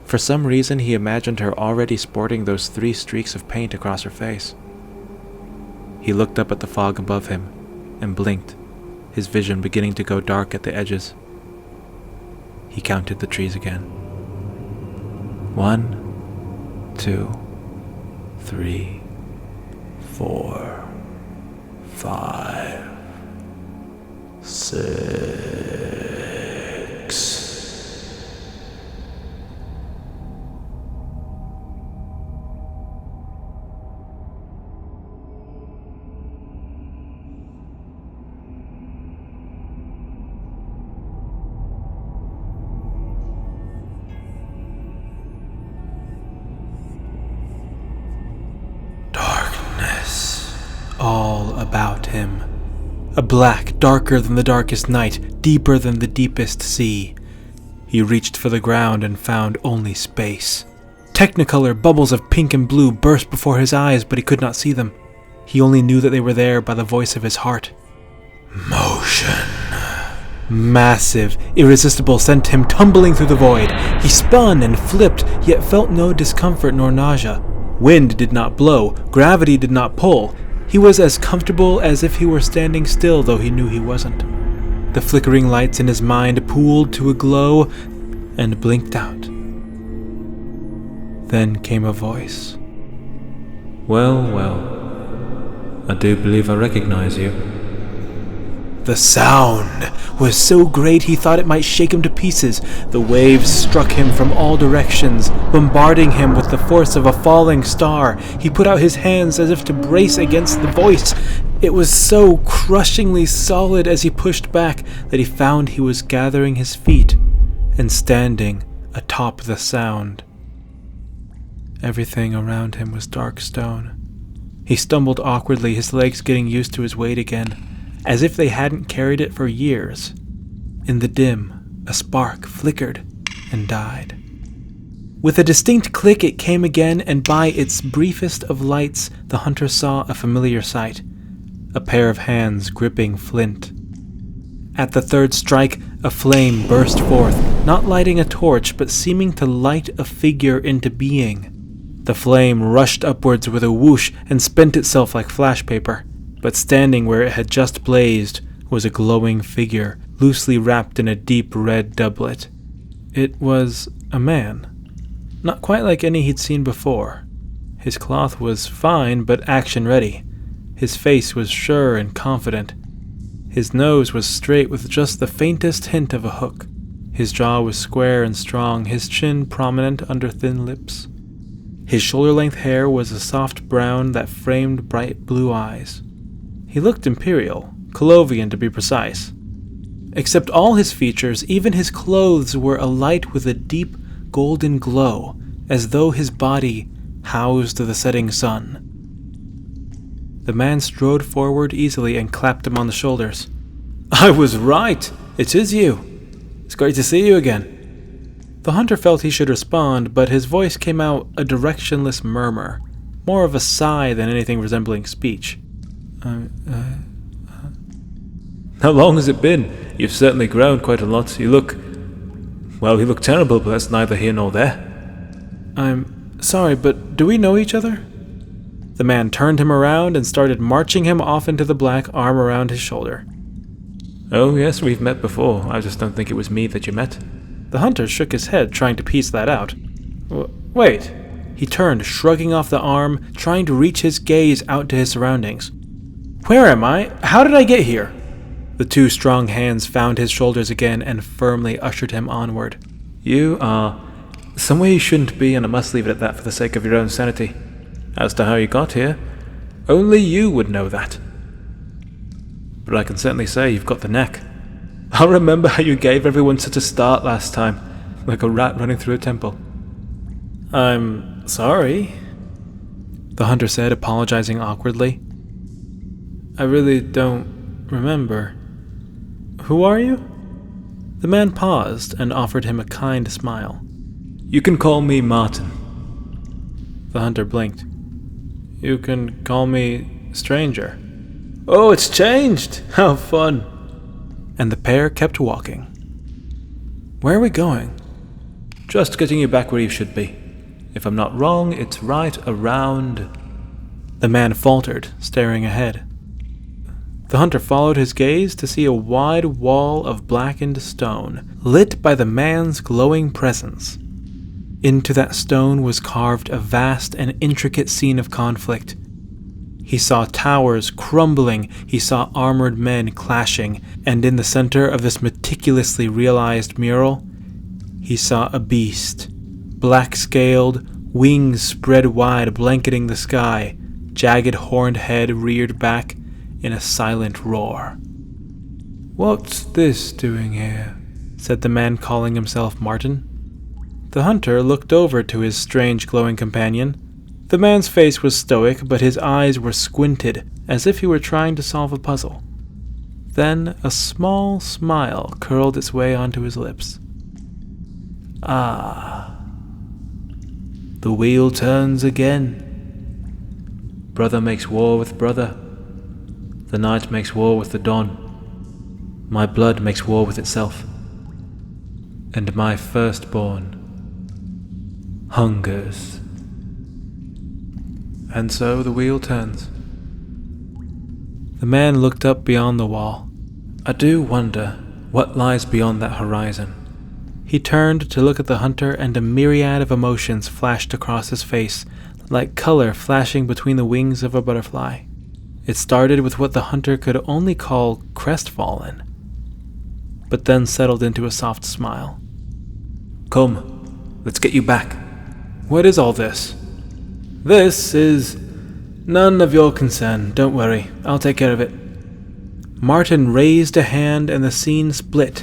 Speaker 1: For some reason he imagined her already sporting those 3 streaks of paint across her face. He looked up at the fog above him and blinked, his vision beginning to go dark at the edges. He counted the trees again. 1, 2, 3, 4, 5, 6. All about him. A black, darker than the darkest night, deeper than the deepest sea. He reached for the ground and found only space. Technicolor bubbles of pink and blue burst before his eyes, but he could not see them. He only knew that they were there by the voice of his heart. Motion. Massive, irresistible, sent him tumbling through the void. He spun and flipped, yet felt no discomfort nor nausea. Wind did not blow, gravity did not pull. He was as comfortable as if he were standing still, though he knew he wasn't. The flickering lights in his mind pooled to a glow, and blinked out. Then came a voice.
Speaker 4: Well, well. I do believe I recognize you.
Speaker 1: The sound was so great he thought it might shake him to pieces. The waves struck him from all directions, bombarding him with the force of a falling star. He put out his hands as if to brace against the voice. It was so crushingly solid as he pushed back that he found he was gathering his feet and standing atop the sound. Everything around him was dark stone. He stumbled awkwardly, his legs getting used to his weight again, as if they hadn't carried it for years. In the dim, a spark flickered and died. With a distinct click it came again, and by its briefest of lights the hunter saw a familiar sight, a pair of hands gripping flint. At the third strike, a flame burst forth, not lighting a torch, but seeming to light a figure into being. The flame rushed upwards with a whoosh and spent itself like flash paper, but standing where it had just blazed was a glowing figure, loosely wrapped in a deep red doublet. It was a man, not quite like any he'd seen before. His cloth was fine, but action-ready. His face was sure and confident. His nose was straight with just the faintest hint of a hook. His jaw was square and strong, his chin prominent under thin lips. His shoulder-length hair was a soft brown that framed bright blue eyes. He looked imperial, Colovian to be precise. Except all his features, even his clothes were alight with a deep golden glow, as though his body housed the setting sun. The man strode forward easily and clapped him on the shoulders. "I was right! It is you! It's great to see you again." The hunter felt he should respond, but his voice came out a directionless murmur, more of a sigh than anything resembling speech.
Speaker 4: How long has it been? You've certainly grown quite a lot. You look terrible, but that's neither here nor there.
Speaker 1: I'm sorry, but do we know each other? The man turned him around and started marching him off into the black, arm around his shoulder.
Speaker 4: Oh yes, we've met before. I just don't think it was me that you met.
Speaker 1: The hunter shook his head, trying to piece that out. Wait. He turned, shrugging off the arm, trying to reach his gaze out to his surroundings. Where am I? How did I get here? The two strong hands found his shoulders again and firmly ushered him onward.
Speaker 4: You are somewhere you shouldn't be, and I must leave it at that for the sake of your own sanity. As to how you got here, only you would know that. But I can certainly say you've got the knack. I'll remember how you gave everyone such a start last time, like a rat running through a temple.
Speaker 1: I'm sorry, the hunter said, apologizing awkwardly. I really don't remember. Who are you? The man paused and offered him a kind smile.
Speaker 4: You can call me Martin.
Speaker 1: The hunter blinked. You can call me stranger. Oh, it's changed! How fun! And the pair kept walking. Where are we going?
Speaker 4: Just getting you back where you should be. If I'm not wrong, it's right around...
Speaker 1: The man faltered, staring ahead. The hunter followed his gaze to see a wide wall of blackened stone, lit by the man's glowing presence. Into that stone was carved a vast and intricate scene of conflict. He saw towers crumbling, he saw armored men clashing, and in the center of this meticulously realized mural, he saw a beast, black-scaled, wings spread wide blanketing the sky, jagged horned head reared back in a silent roar. "What's this doing here?" said the man calling himself Martin. The hunter looked over to his strange glowing companion. The man's face was stoic, but his eyes were squinted, as if he were trying to solve a puzzle. Then a small smile curled its way onto his lips. "Ah, the wheel turns again. Brother makes war with brother. The night makes war with the dawn. My blood makes war with itself. And my firstborn hungers. And so the wheel turns." The man looked up beyond the wall. "I do wonder what lies beyond that horizon," He turned to look at the hunter, and a myriad of emotions flashed across his face, like color flashing between the wings of a butterfly. It started with what the hunter could only call crestfallen, but then settled into a soft smile.
Speaker 4: Come, let's get you back.
Speaker 1: What is all this?
Speaker 4: This is none of your concern. Don't worry, I'll take care of it.
Speaker 1: Martin raised a hand and the scene split.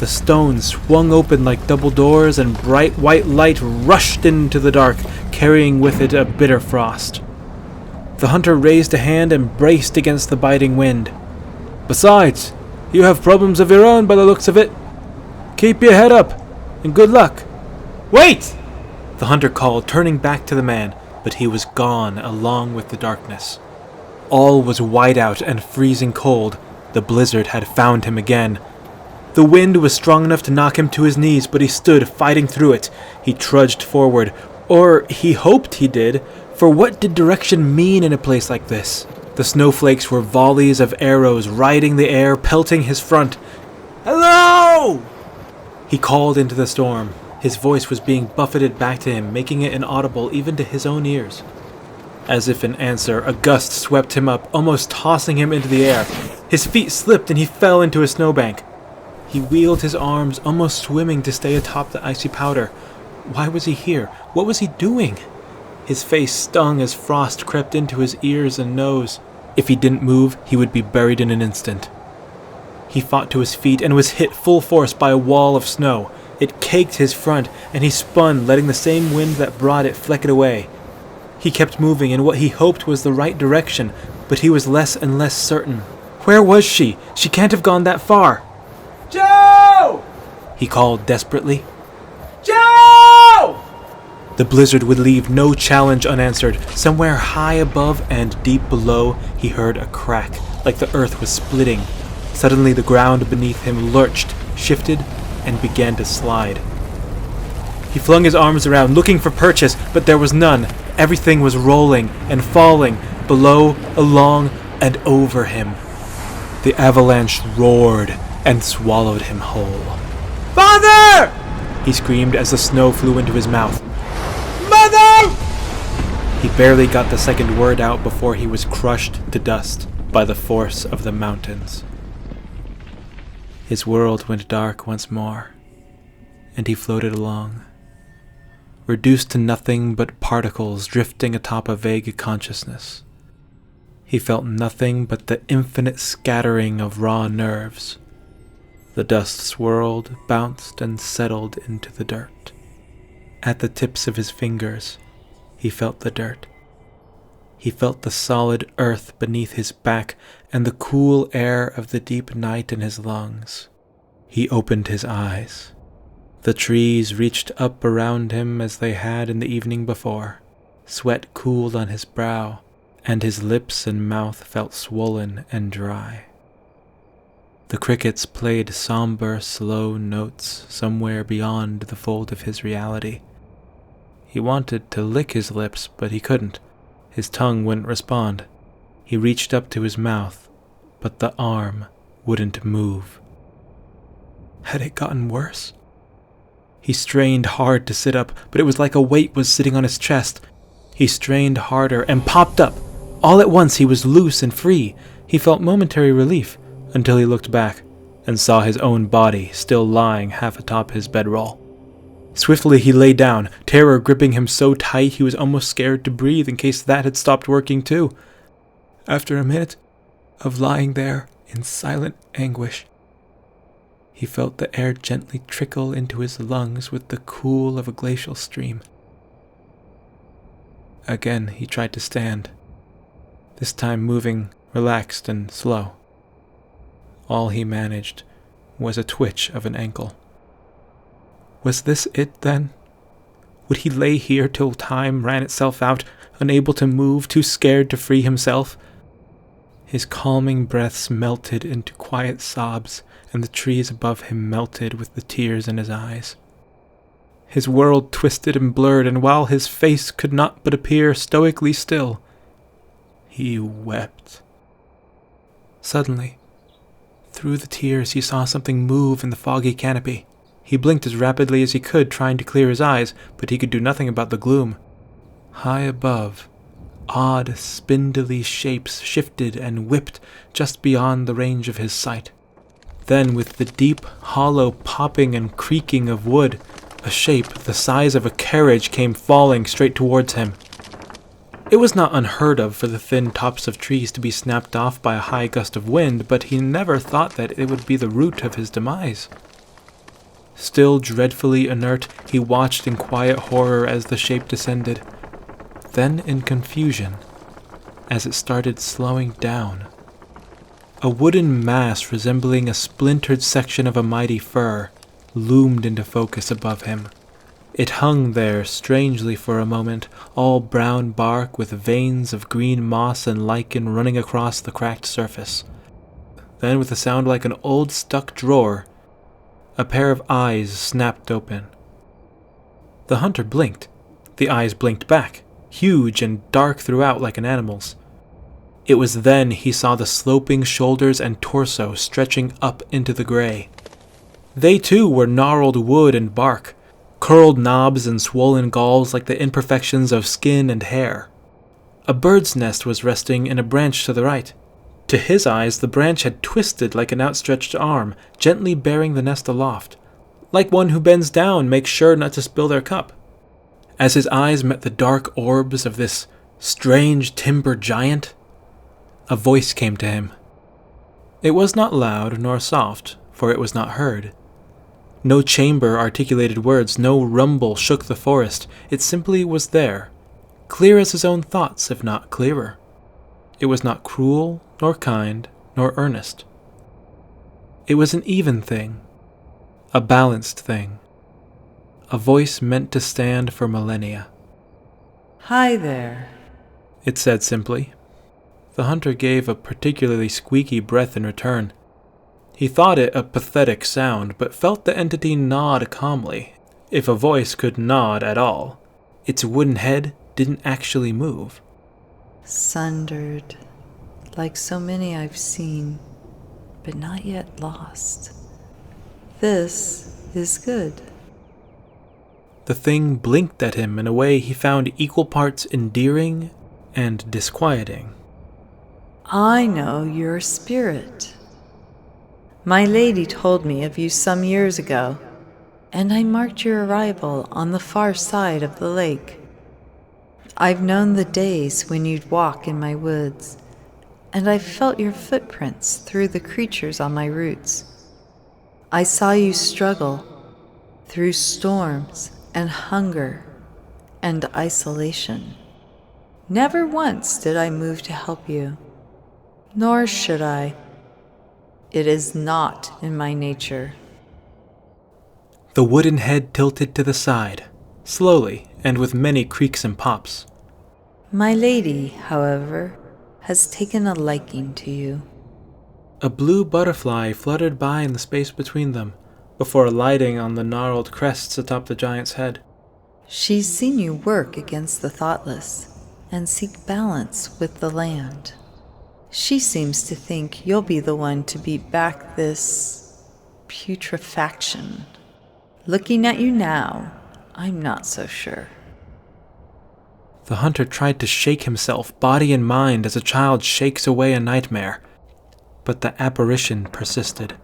Speaker 1: The stones swung open like double doors, and bright white light rushed into the dark, carrying with it a bitter frost. The hunter raised a hand and braced against the biting wind.
Speaker 4: Besides, you have problems of your own by the looks of it. Keep your head up, and good luck.
Speaker 1: Wait! The hunter called, turning back to the man, but he was gone along with the darkness. All was white out and freezing cold. The blizzard had found him again. The wind was strong enough to knock him to his knees, but he stood fighting through it. He trudged forward, or he hoped he did, for what did direction mean in a place like this? The snowflakes were volleys of arrows riding the air, pelting his front. "Hello!" He called into the storm. His voice was being buffeted back to him, making it inaudible even to his own ears. As if in answer, a gust swept him up, almost tossing him into the air. His feet slipped and he fell into a snowbank. He wheeled his arms, almost swimming to stay atop the icy powder. Why was he here? What was he doing? His face stung as frost crept into his ears and nose. If he didn't move, he would be buried in an instant. He fought to his feet and was hit full force by a wall of snow. It caked his front, and he spun, letting the same wind that brought it fleck it away. He kept moving in what he hoped was the right direction, but he was less and less certain. Where was she? She can't have gone that far. "Joe!" he called desperately. "Joe!" The blizzard would leave no challenge unanswered. Somewhere high above and deep below, he heard a crack, like the earth was splitting. Suddenly the ground beneath him lurched, shifted, and began to slide. He flung his arms around, looking for purchase, but there was none. Everything was rolling and falling, below, along, and over him. The avalanche roared and swallowed him whole. "Father!" he screamed as the snow flew into his mouth. "Mother!" He barely got the second word out before he was crushed to dust by the force of the mountains. His world went dark once more, and he floated along, reduced to nothing but particles drifting atop a vague consciousness. He felt nothing but the infinite scattering of raw nerves. The dust swirled, bounced, and settled into the dirt. At the tips of his fingers, he felt the dirt. He felt the solid earth beneath his back and the cool air of the deep night in his lungs. He opened his eyes. The trees reached up around him as they had in the evening before. Sweat cooled on his brow, and his lips and mouth felt swollen and dry. The crickets played somber, slow notes somewhere beyond the fold of his reality. He wanted to lick his lips, but he couldn't. His tongue wouldn't respond. He reached up to his mouth, but the arm wouldn't move. Had it gotten worse? He strained hard to sit up, but it was like a weight was sitting on his chest. He strained harder and popped up. All at once he was loose and free. He felt momentary relief until he looked back and saw his own body still lying half atop his bedroll. Swiftly he lay down, terror gripping him so tight he was almost scared to breathe in case that had stopped working too. After a minute of lying there in silent anguish, he felt the air gently trickle into his lungs with the cool of a glacial stream. Again he tried to stand, this time moving relaxed and slow. All he managed was a twitch of an ankle. Was this it, then? Would he lay here till time ran itself out, unable to move, too scared to free himself? His calming breaths melted into quiet sobs, and the trees above him melted with the tears in his eyes. His world twisted and blurred, and while his face could not but appear stoically still, he wept. Suddenly, through the tears he saw something move in the foggy canopy. He blinked as rapidly as he could, trying to clear his eyes, but he could do nothing about the gloom. High above, odd, spindly shapes shifted and whipped just beyond the range of his sight. Then, with the deep, hollow popping and creaking of wood, a shape the size of a carriage came falling straight towards him. It was not unheard of for the thin tops of trees to be snapped off by a high gust of wind, but he never thought that it would be the root of his demise. Still dreadfully inert, he watched in quiet horror as the shape descended. Then in confusion, as it started slowing down. A wooden mass resembling a splintered section of a mighty fir loomed into focus above him. It hung there strangely for a moment, all brown bark with veins of green moss and lichen running across the cracked surface. Then, with a sound like an old stuck drawer, a pair of eyes snapped open. The hunter blinked. The eyes blinked back, huge and dark throughout like an animal's. It was then he saw the sloping shoulders and torso stretching up into the gray. They too were gnarled wood and bark, curled knobs and swollen galls like the imperfections of skin and hair. A bird's nest was resting in a branch to the right. To his eyes, the branch had twisted like an outstretched arm, gently bearing the nest aloft, like one who bends down, makes sure not to spill their cup. As his eyes met the dark orbs of this strange timber giant, a voice came to him. It was not loud nor soft, for it was not heard. No chamber articulated words, no rumble shook the forest. It simply was there, clear as his own thoughts, if not clearer. It was not cruel, nor kind, nor earnest. It was an even thing, a balanced thing, a voice meant to stand for millennia.
Speaker 5: "Hi there,"
Speaker 1: it said simply. The hunter gave a particularly squeaky breath in return. He thought it a pathetic sound, but felt the entity nod calmly, if a voice could nod at all. Its wooden head didn't actually move.
Speaker 5: "Sundered, like so many I've seen, but not yet lost. This is good."
Speaker 1: The thing blinked at him in a way he found equal parts endearing and disquieting.
Speaker 5: "I know your spirit. My lady told me of you some years ago, and I marked your arrival on the far side of the lake. I've known the days when you'd walk in my woods, and I've felt your footprints through the creatures on my roots. I saw you struggle through storms and hunger and isolation. Never once did I move to help you, nor should I. It is not in my nature."
Speaker 1: The wooden head tilted to the side, slowly and with many creaks and pops.
Speaker 5: "My lady, however, has taken a liking to you."
Speaker 1: A blue butterfly fluttered by in the space between them, before alighting on the gnarled crests atop the giant's head.
Speaker 5: "She's seen you work against the thoughtless and seek balance with the land. She seems to think you'll be the one to beat back this putrefaction. Looking at you now, I'm not so sure."
Speaker 1: The hunter tried to shake himself, body and mind, as a child shakes away a nightmare, but the apparition persisted.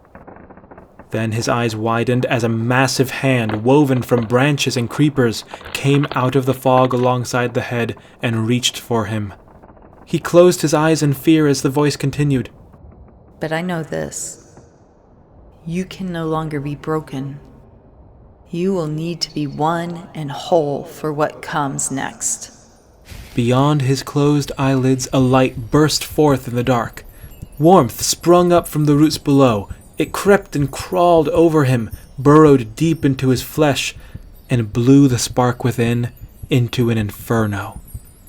Speaker 1: Then his eyes widened as a massive hand, woven from branches and creepers, came out of the fog alongside the head and reached for him. He closed his eyes in fear as the voice continued.
Speaker 5: "But I know this. You can no longer be broken. You will need to be one and whole for what comes next."
Speaker 1: Beyond his closed eyelids, a light burst forth in the dark. Warmth sprung up from the roots below. It crept and crawled over him, burrowed deep into his flesh, and blew the spark within into an inferno.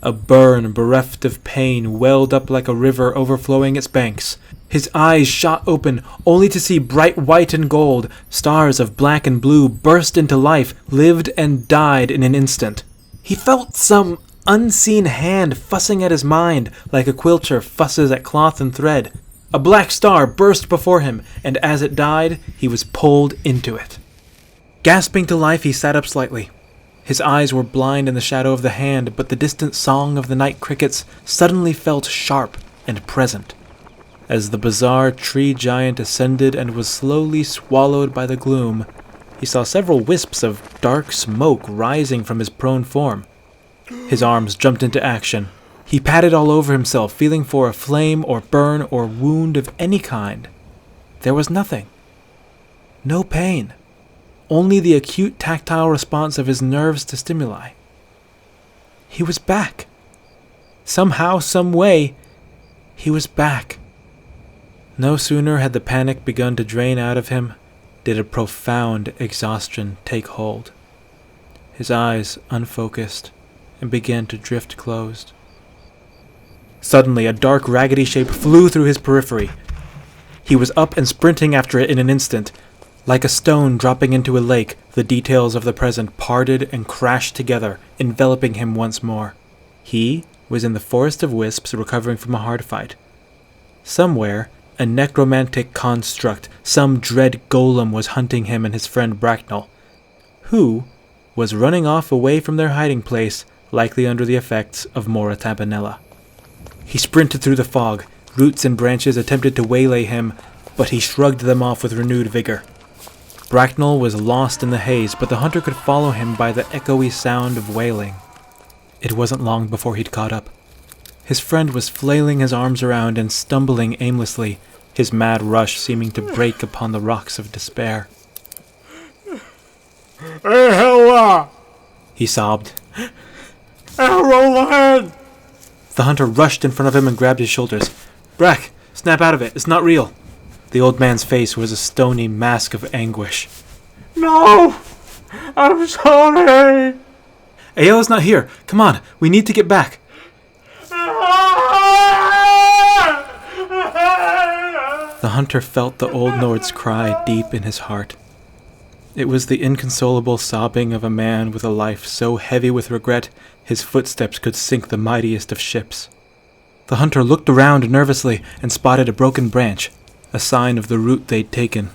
Speaker 1: A burn bereft of pain welled up like a river overflowing its banks. His eyes shot open, only to see bright white and gold. Stars of black and blue burst into life, lived and died in an instant. He felt some unseen hand fussing at his mind like a quilter fusses at cloth and thread. A black star burst before him, and as it died, he was pulled into it. Gasping to life, he sat up slightly. His eyes were blind in the shadow of the hand, but the distant song of the night crickets suddenly felt sharp and present. As the bizarre tree giant ascended and was slowly swallowed by the gloom, he saw several wisps of dark smoke rising from his prone form. His arms jumped into action. He patted all over himself, feeling for a flame or burn or wound of any kind. There was nothing. No pain. Only the acute tactile response of his nerves to stimuli. He was back. Somehow, some way, he was back. No sooner had the panic begun to drain out of him did a profound exhaustion take hold. His eyes unfocused and began to drift closed. Suddenly, a dark, raggedy shape flew through his periphery. He was up and sprinting after it in an instant. Like a stone dropping into a lake, the details of the present parted and crashed together, enveloping him once more. He was in the forest of wisps, recovering from a hard fight. Somewhere, a necromantic construct, some dread golem, was hunting him and his friend Bracknell, who was running off away from their hiding place, likely under the effects of Mora Tabanella. He sprinted through the fog. Roots and branches attempted to waylay him, but he shrugged them off with renewed vigor. Bracknell was lost in the haze, but the hunter could follow him by the echoey sound of wailing. It wasn't long before he'd caught up. His friend was flailing his arms around and stumbling aimlessly, his mad rush seeming to break upon the rocks of despair.
Speaker 6: Hey, Hella!
Speaker 1: He sobbed.
Speaker 6: Roll ahead!
Speaker 1: The hunter rushed in front of him and grabbed his shoulders. Brack, snap out of it. It's not real. The old man's face was a stony mask of anguish.
Speaker 6: No! I'm sorry!
Speaker 1: Ayella's not here. Come on, we need to get back. The hunter felt the old Nord's cry deep in his heart. It was the inconsolable sobbing of a man with a life so heavy with regret his footsteps could sink the mightiest of ships. The hunter looked around nervously and spotted a broken branch, a sign of the route they'd taken.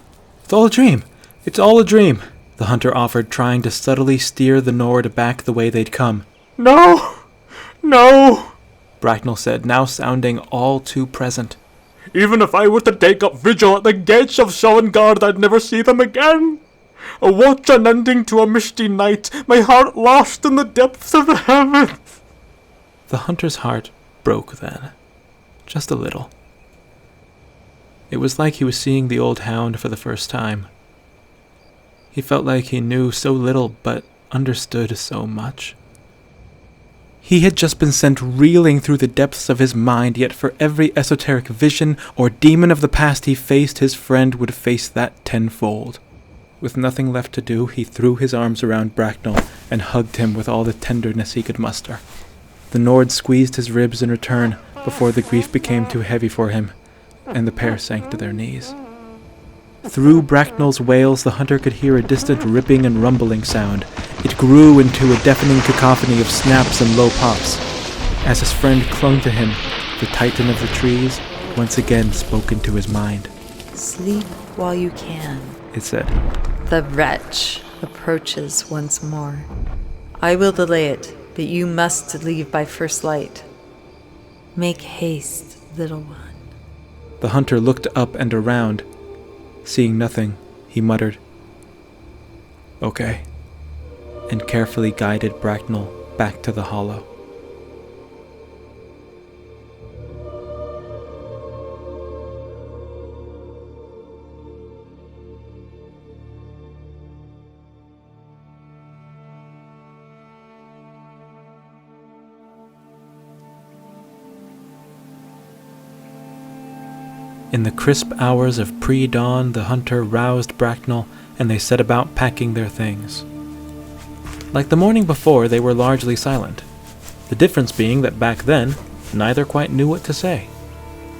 Speaker 1: It's all a dream! It's all a dream! The hunter offered, trying to subtly steer the Nord back the way they'd come.
Speaker 6: No! No!
Speaker 1: Bracknell said, now sounding all too present.
Speaker 6: Even if I were to take up vigil at the gates of Sovngarde, I'd never see them again. A watch unending to a misty night, my heart lost in the depths of the heavens.
Speaker 1: The hunter's heart broke then. Just a little. It was like he was seeing the old hound for the first time. He felt like he knew so little but understood so much. He had just been sent reeling through the depths of his mind, yet for every esoteric vision or demon of the past he faced, his friend would face that tenfold. With nothing left to do, he threw his arms around Bracknell and hugged him with all the tenderness he could muster. The Nord squeezed his ribs in return before the grief became too heavy for him, and the pair sank to their knees. Through Bracknell's wails, the hunter could hear a distant ripping and rumbling sound. It grew into a deafening cacophony of snaps and low pops. As his friend clung to him, the titan of the trees once again spoke into his mind.
Speaker 5: Sleep while you can.
Speaker 1: It said.
Speaker 5: The wretch approaches once more. I will delay it, but you must leave by first light. Make haste, little one.
Speaker 1: The hunter looked up and around. Seeing nothing, he muttered, "Okay," and carefully guided Bracknell back to the hollow. In the crisp hours of pre-dawn, the hunter roused Bracknell, and they set about packing their things. Like the morning before, they were largely silent, the difference being that back then, neither quite knew what to say.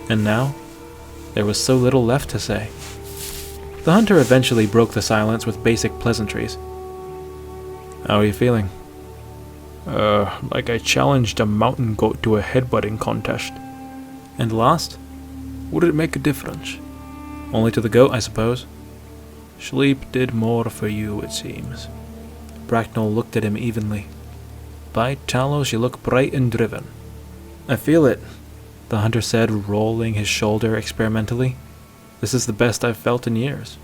Speaker 1: And now, there was so little left to say. The hunter eventually broke the silence with basic pleasantries. "How are you feeling?"
Speaker 6: Like I challenged a mountain goat to a headbutting contest.
Speaker 1: "And lost?
Speaker 6: Would it make a difference?"
Speaker 1: Only to the goat, I suppose."
Speaker 4: Sleep did more for you, it seems.
Speaker 1: Bracknell looked at him evenly.
Speaker 4: By Talos, you look bright and driven.
Speaker 1: I feel it, the hunter said, rolling his shoulder experimentally. This is the best I've felt in years.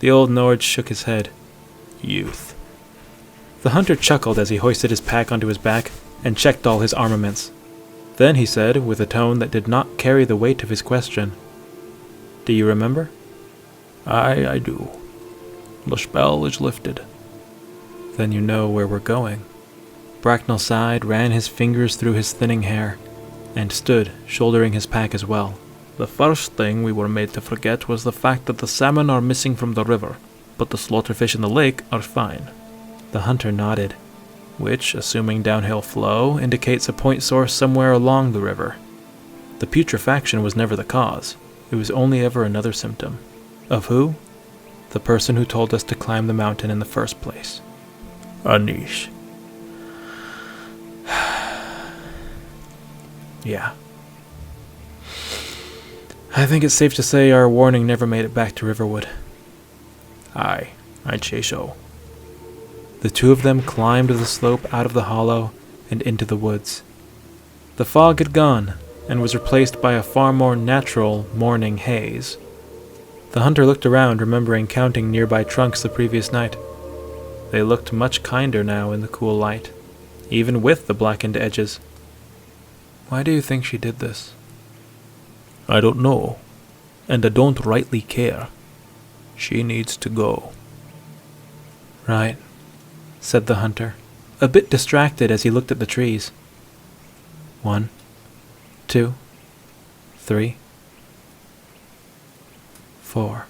Speaker 1: The old Nord shook his head.
Speaker 4: Youth.
Speaker 1: The hunter chuckled as he hoisted his pack onto his back and checked all his armaments. Then he said, with a tone that did not carry the weight of his question, "Do you remember?"
Speaker 4: Aye, I do. The spell is lifted.
Speaker 1: Then you know where we're going. Bracknell sighed, ran his fingers through his thinning hair, and stood, shouldering his pack as well.
Speaker 4: The first thing we were made to forget was the fact that the salmon are missing from the river, but the slaughterfish in the lake are fine.
Speaker 1: The hunter nodded, which, assuming downhill flow, indicates a point source somewhere along the river. The putrefaction was never the cause. It was only ever another symptom. Of who? The person who told us to climb the mountain in the first place.
Speaker 4: Anish.
Speaker 1: Yeah. I think it's safe to say our warning never made it back to Riverwood.
Speaker 4: Aye, I'd say so.
Speaker 1: The two of them climbed the slope out of the hollow and into the woods. The fog had gone and was replaced by a far more natural morning haze. The hunter looked around, remembering counting nearby trunks the previous night. They looked much kinder now in the cool light, even with the blackened edges. Why do you think she did this?
Speaker 4: I don't know, and I don't rightly care. She needs to go.
Speaker 1: Right, said the hunter, a bit distracted as he looked at the trees. 1, 2, 3, 4.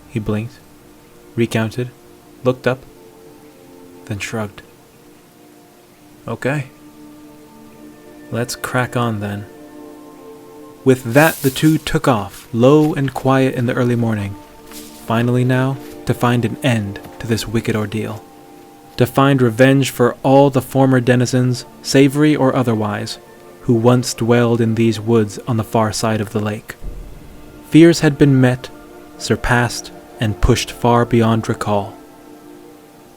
Speaker 1: He blinked, recounted, looked up, then shrugged. Okay. Let's crack on then. With that, the two took off, low and quiet in the early morning. Finally now, to find an end to this wicked ordeal. To find revenge for all the former denizens, savory or otherwise, who once dwelled in these woods on the far side of the lake. Fears had been met, surpassed, and pushed far beyond recall.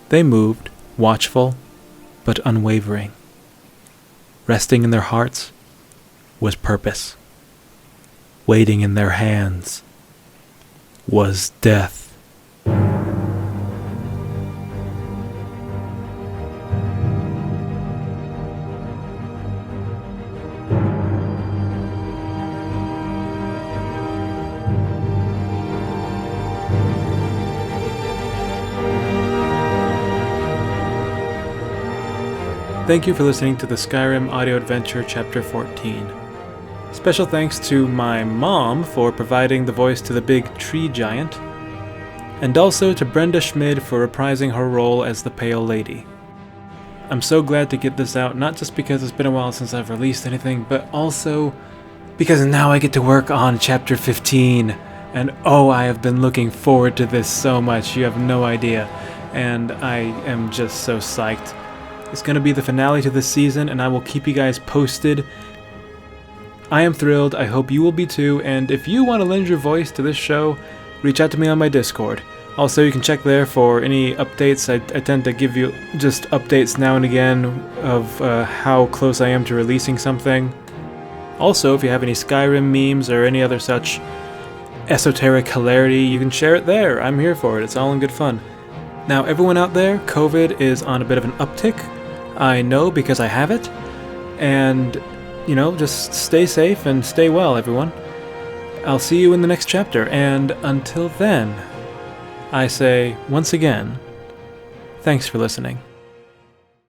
Speaker 1: They moved, watchful, but unwavering. Resting in their hearts was purpose. Waiting in their hands was death. Thank you for listening to the Skyrim Audio Adventure Chapter 14. Special thanks to my mom for providing the voice to the big tree giant, and also to Brenda Schmid for reprising her role as the Pale Lady. I'm so glad to get this out, not just because it's been a while since I've released anything, but also because now I get to work on Chapter 15, and oh, I have been looking forward to this so much, you have no idea, and I am just so psyched. It's going to be the finale to this season, and I will keep you guys posted. I am thrilled, I hope you will be too, and if you want to lend your voice to this show, reach out to me on my Discord. Also, you can check there for any updates. I tend to give you just updates now and again of how close I am to releasing something. Also, if you have any Skyrim memes or any other such esoteric hilarity, you can share it there. I'm here for it, it's all in good fun. Now, everyone out there, COVID is on a bit of an uptick. I know because I have it, and, you know, just stay safe and stay well, everyone. I'll see you in the next chapter, and until then, I say, once again, thanks for listening.